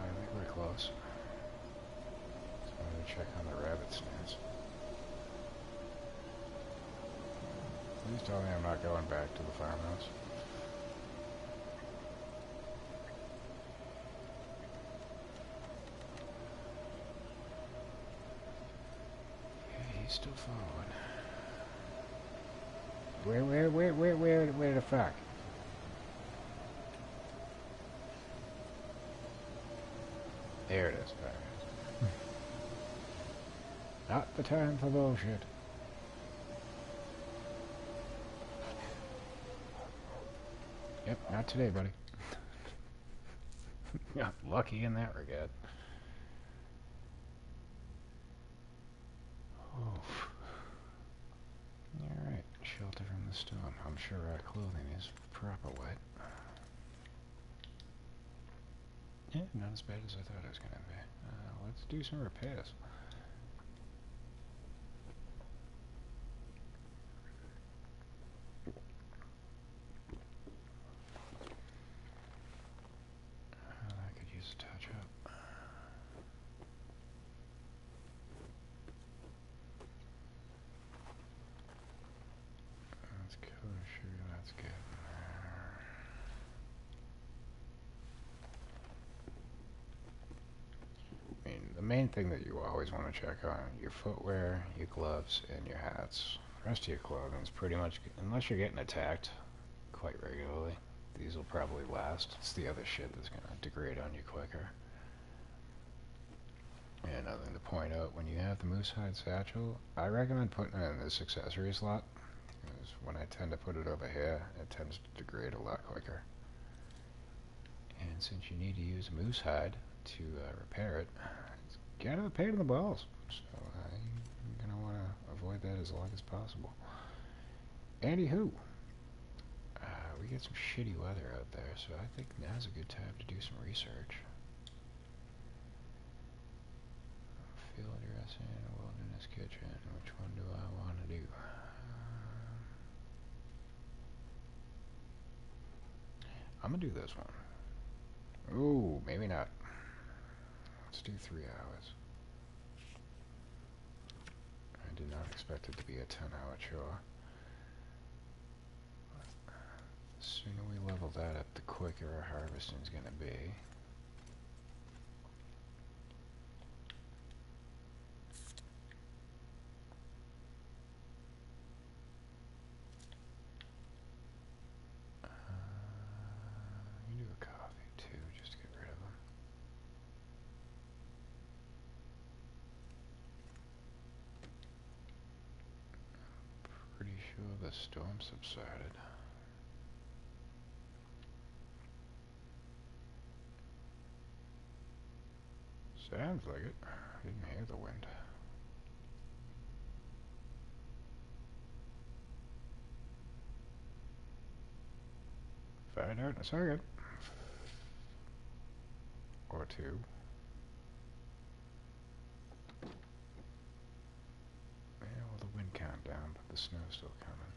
I think we're close. So I'm gonna check on the rabbit snares. Please tell me I'm not going back to the farmhouse. Yeah, he's still following. Where the fuck? There it is. There it is. Not the time for bullshit. Yep, not today, buddy. Yeah, lucky in that regard. Oof. Alright, shelter from the storm. I'm sure our clothing is proper wet. Yeah, not as bad as I thought it was going to be. Let's do some repairs. I could use a touch-up. That's kosher, that's good. I mean, the main thing that you always want to check on, your footwear, your gloves, and your hats. The rest of your clothing is pretty much, unless you're getting attacked quite regularly, these will probably last. It's the other shit that's going to degrade on you quicker. another thing to point out, when you have the Moose Hide Satchel, I recommend putting it in this accessory slot, because when I tend to put it over here, it tends to degrade a lot quicker. And since you need to use Moose Hide to repair it, it's kind of a pain in the balls, so you're going to want to avoid that as long as possible. Anywho, we get some shitty weather out there, so I think now's a good time to do some research. Field dressing, wilderness kitchen. Which one do I want to do? I'm gonna do this one. Oh, maybe not. Let's do 3 hours. I did not expect it to be a 10-hour chore. The sooner we level that up, the quicker our harvesting is gonna be. You do a coffee too, just to get rid of them. Pretty sure the storm subsided. Sounds like it. I didn't hear the wind. Find out in a second. Or 2. Yeah, well, the wind calmed down, but the snow's still coming.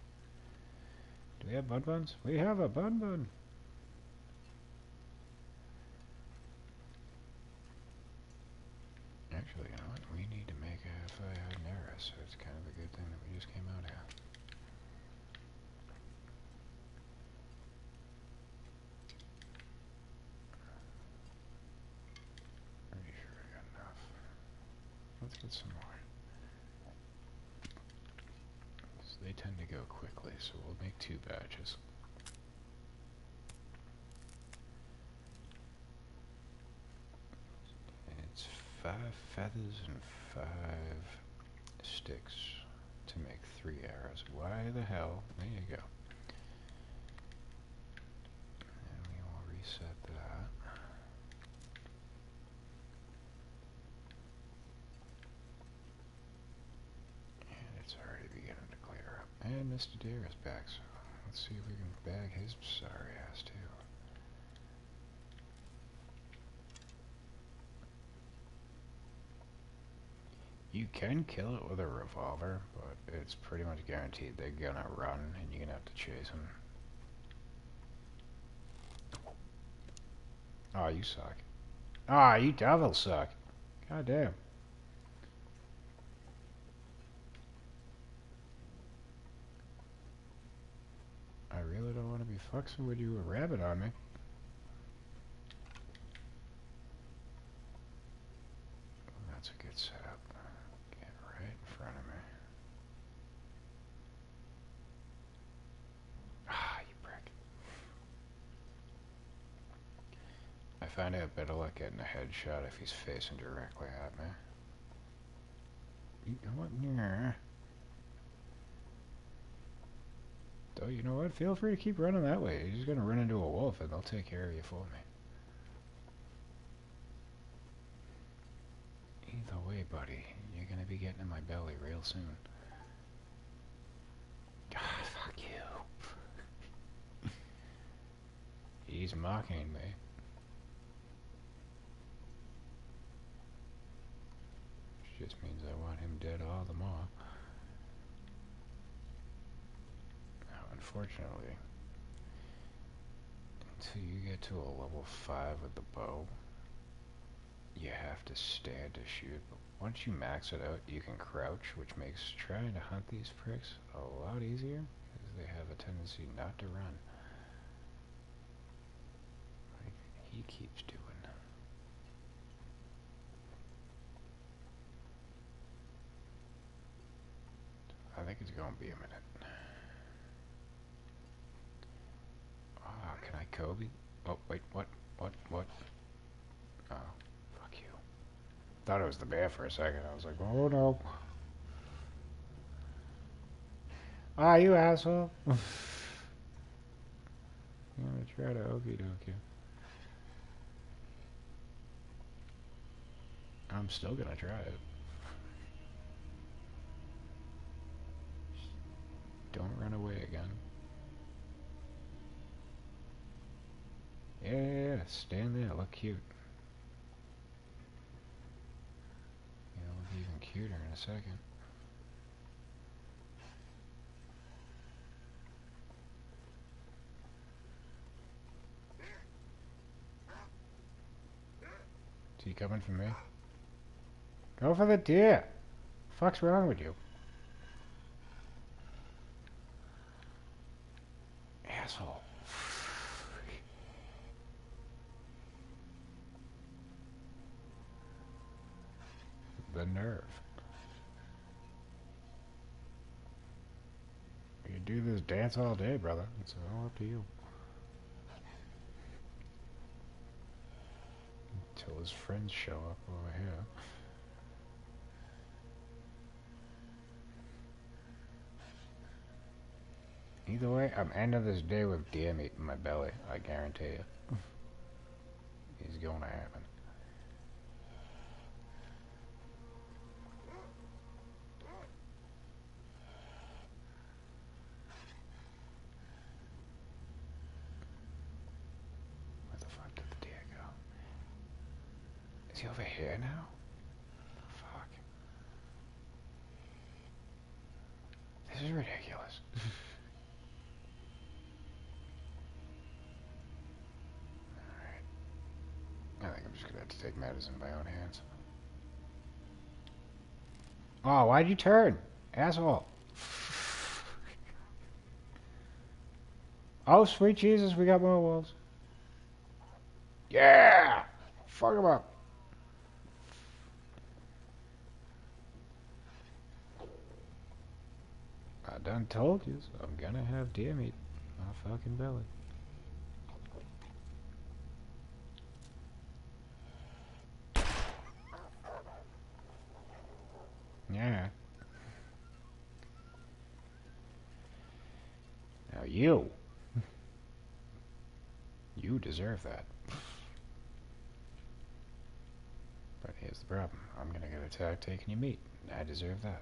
Do we have bun buns? We have a bun bun! Actually, you know what? We need to make a fire near us, so it's kind of a good thing that we just came out here. Pretty sure I got enough. Let's get some more. So they tend to go quickly, so we'll make 2 batches. It's 5 feathers and 5 sticks to make 3 arrows. Why the hell? There you go. And we will reset that. And it's already beginning to clear up. And Mr. Deer is back, so let's see if we can bag his sorry ass too. You can kill it with a revolver, but it's pretty much guaranteed they're gonna run and you're gonna have to chase them. Aw, you suck. Aw, you devil suck. God damn. I really don't want to be fucking with you a rabbit on me. That's a good setup. Get right in front of me. Ah, you prick. I find I have better luck getting a headshot if he's facing directly at me. You know what? Yeah. Though, you know what? Feel free to keep running that way. You're just gonna run into a wolf and they'll take care of you for me. Either way, buddy, you're gonna be getting in my belly real soon. God, fuck you. He's mocking me. Which just means I want him dead all the more. Now, unfortunately, until you get to a level 5 with the bow, you have to stand to shoot. But once you max it out, you can crouch, which makes trying to hunt these pricks a lot easier, because they have a tendency not to run. Like he keeps doing. I think it's gonna be a minute. Ah, can I Kobe? Oh, wait, what? Oh, fuck you. thought it was the bear for a second. I was like, oh no. Ah, you asshole. I'm gonna try to okie doke you. I'm still gonna try it. Don't run away again. Yeah, stand there, look cute. You'll look even cuter in a second. Is he coming for me? Go for the deer! Fuck's wrong with you? Asshole. The nerve. You do this dance all day, brother. It's all up to you. Until his friends show up over here. Either way, I'm ending this day with deer meat in my belly. I guarantee you. It's going to happen. Where the fuck did the deer go? Is he over here now? Fuck. This is ridiculous. I think I'm just gonna have to take matters in my own hands. Oh, why'd you turn? Asshole. Oh, sweet Jesus, we got more wolves. Yeah! Fuck them up. I done told you, so I'm gonna have deer meat in my fucking belly. Yeah. Now you deserve that. But here's the problem. I'm gonna get attacked taking your meat. I deserve that.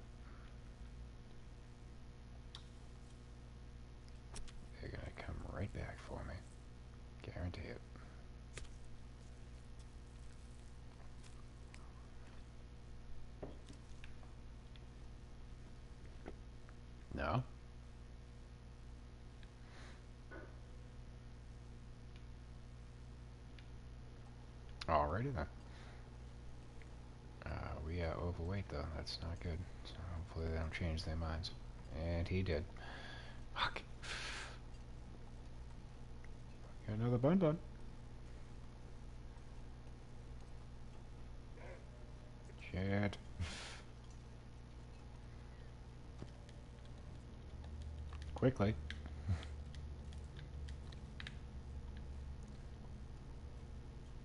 They're gonna come right back for me. Guarantee it. No? Alrighty then. We are overweight though. That's not good. So hopefully they don't change their minds. And he did. Fuck. Got another bun bun. Shit. Quickly.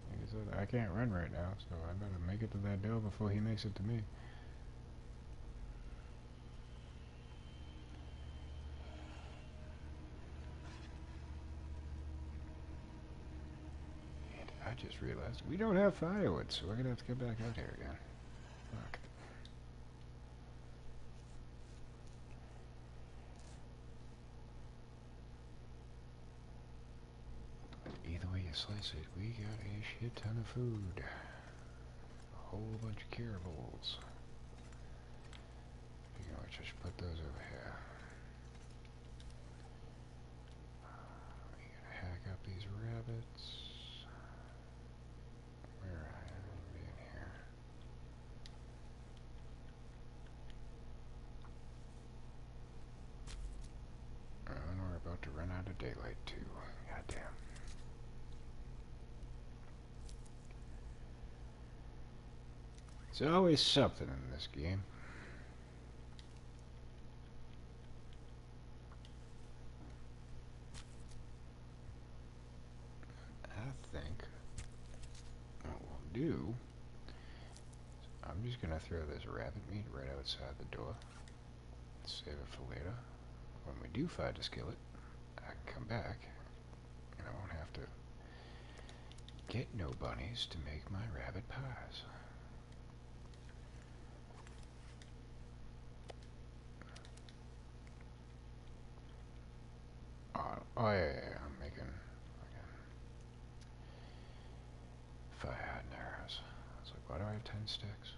Like I said, I can't run right now, so I better make it to that door before he makes it to me. And I just realized we don't have firewood, so we're gonna have to get back out here again. Fuck. Either way you slice it, we got a shit ton of food. A whole bunch of curables. Speaking of which, I should put those over here. We gotta hack up these rabbits. Where I am in here. And we're about to run out of daylight too. Goddamn. There's always something in this game. I think what we'll do is I'm just gonna throw this rabbit meat right outside the door. Save it for later. When we do find a skillet, I can come back, and I won't have to get no bunnies to make my rabbit pies. Oh yeah, I'm making fire and arrows. I was like, why do I have 10 sticks?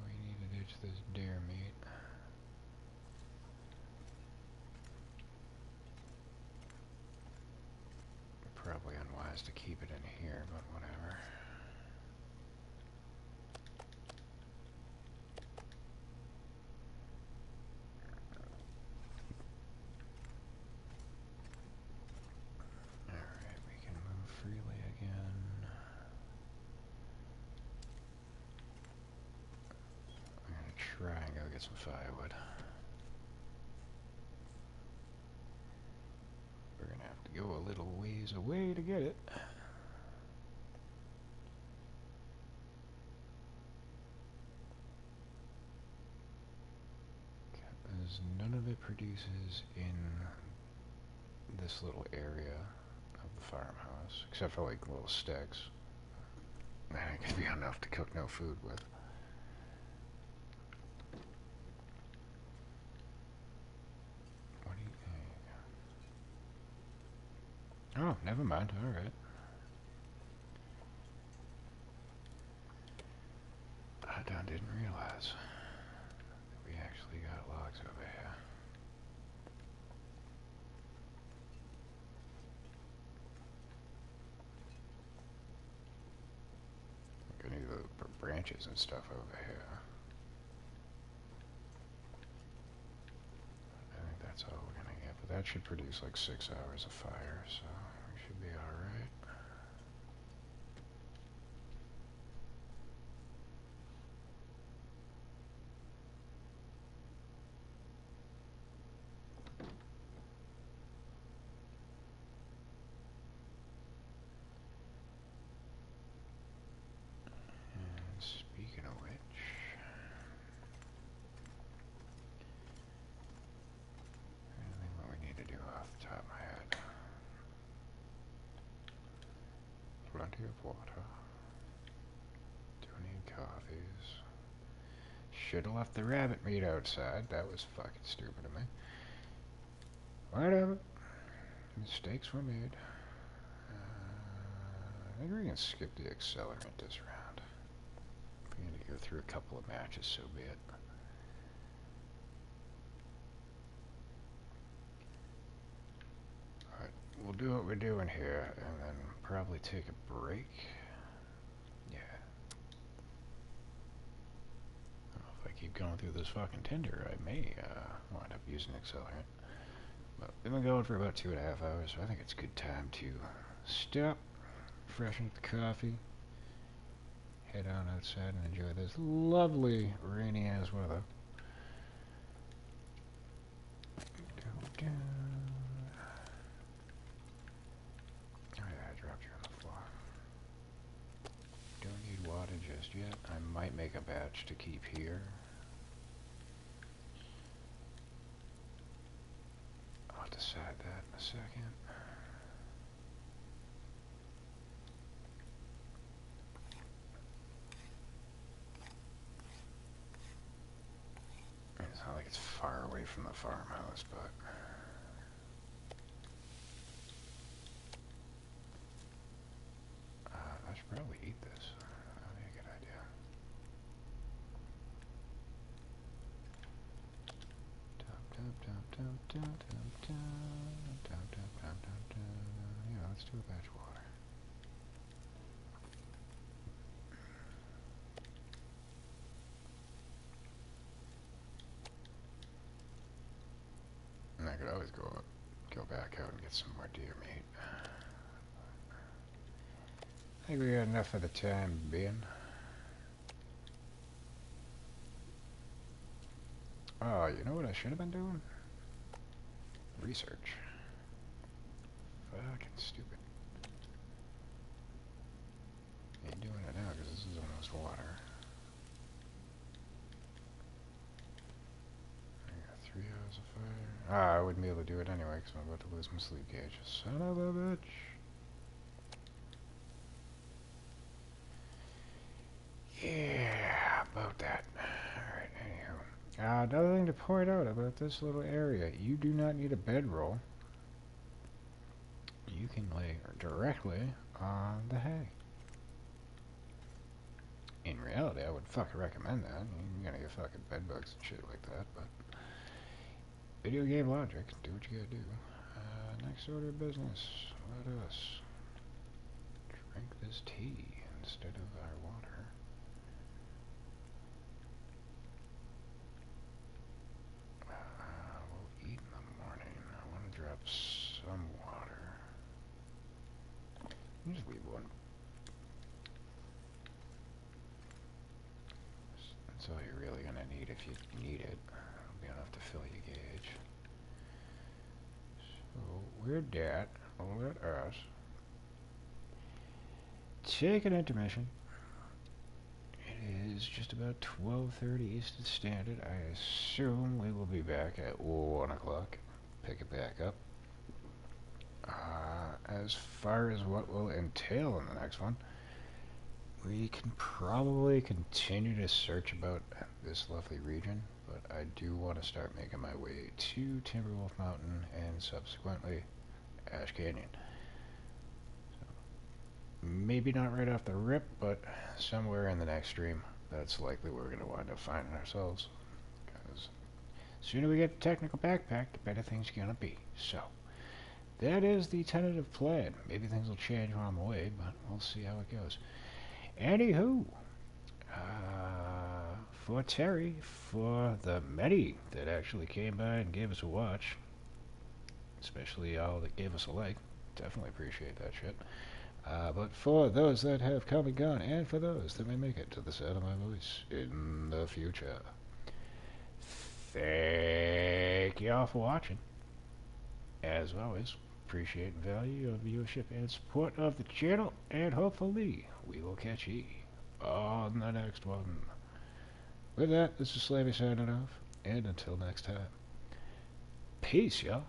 We need to ditch this deer meat. Probably unwise to keep it in here, but whatever. Alright, we can move freely again. I'm gonna try and go get some firewood. We're gonna have to go a little ways away to get it. Because none of it produces in this little area of the farmhouse, except for like little sticks. That ain't gonna be enough to cook no food with. What do you think? Oh, never mind. Alright. I didn't realize we actually got logs over here. We're gonna need the branches and stuff over here. I think that's all we're gonna get, but that should produce like 6 hours of fire, so we should be alright. And speaking of which, I think what we need to do off the top of my head. Plenty of water. Don't need coffees. Should have left the rabbit meat outside. That was fucking stupid of me. Whatever. Mistakes were made. I think we can skip the accelerant this round. If we need to go through a couple of matches, so be it. Alright, we'll do what we're doing here, and then probably take a break. Yeah. If I keep going through this fucking tinder, I may wind up using accelerant. But we've been going for about 2.5 hours, so I think it's a good time to stop, freshen up the coffee, head on outside and enjoy this lovely rainy ass weather. Oh yeah, I dropped you on the floor. Don't need water just yet. I might make a batch to keep here. I'll decide that in a second. It's not like it's far away from the farmhouse, but I should probably eat this. That would be a good idea. Yeah, let's do a batch of water. And I could always go back out and get some more deer meat. I think we got enough for the time being. Oh, you know what I should have been doing? Research. Fucking stupid. Ain't doing it now because this I wouldn't be able to do it anyway because I'm about to lose my sleep gauge. Son of a bitch. Yeah, about that. Alright, anywho. Another thing to point out about this little area. You do not need a bedroll. You can lay directly on the hay. In reality, I would fucking recommend that. You're gonna get fucking bedbugs and shit like that, but video game logic, do what you gotta do. Next order of business, let us drink this tea instead of our water. We'll eat in the morning. I want to drop some water. Just leave one. That's all you're really gonna need if you need it. It'll be enough to fill your gauge. So with that, let us take an intermission. It is just about 12:30 Eastern Standard. I assume we will be back at 1 o'clock. Pick it back up. As far as what will entail in the next one, we can probably continue to search about this lovely region, but I do want to start making my way to Timberwolf Mountain and subsequently Ash Canyon. So, maybe not right off the rip, but somewhere in the next stream, that's likely where we're going to wind up finding ourselves. Because the sooner we get the technical backpack, the better things are going to be. So, that is the tentative plan. Maybe things will change while I'm away, but we'll see how it goes. Anywho, for Terry, for the many that actually came by and gave us a watch, especially all that gave us a like, definitely appreciate that shit. But for those that have come and gone, and for those that may make it to the sound of my voice in the future, thank y'all for watching. As always, appreciate and value your viewership and support of the channel, and hopefully we will catch ye on the next one. With that, this is Slammy signing off, and until next time, peace, y'all.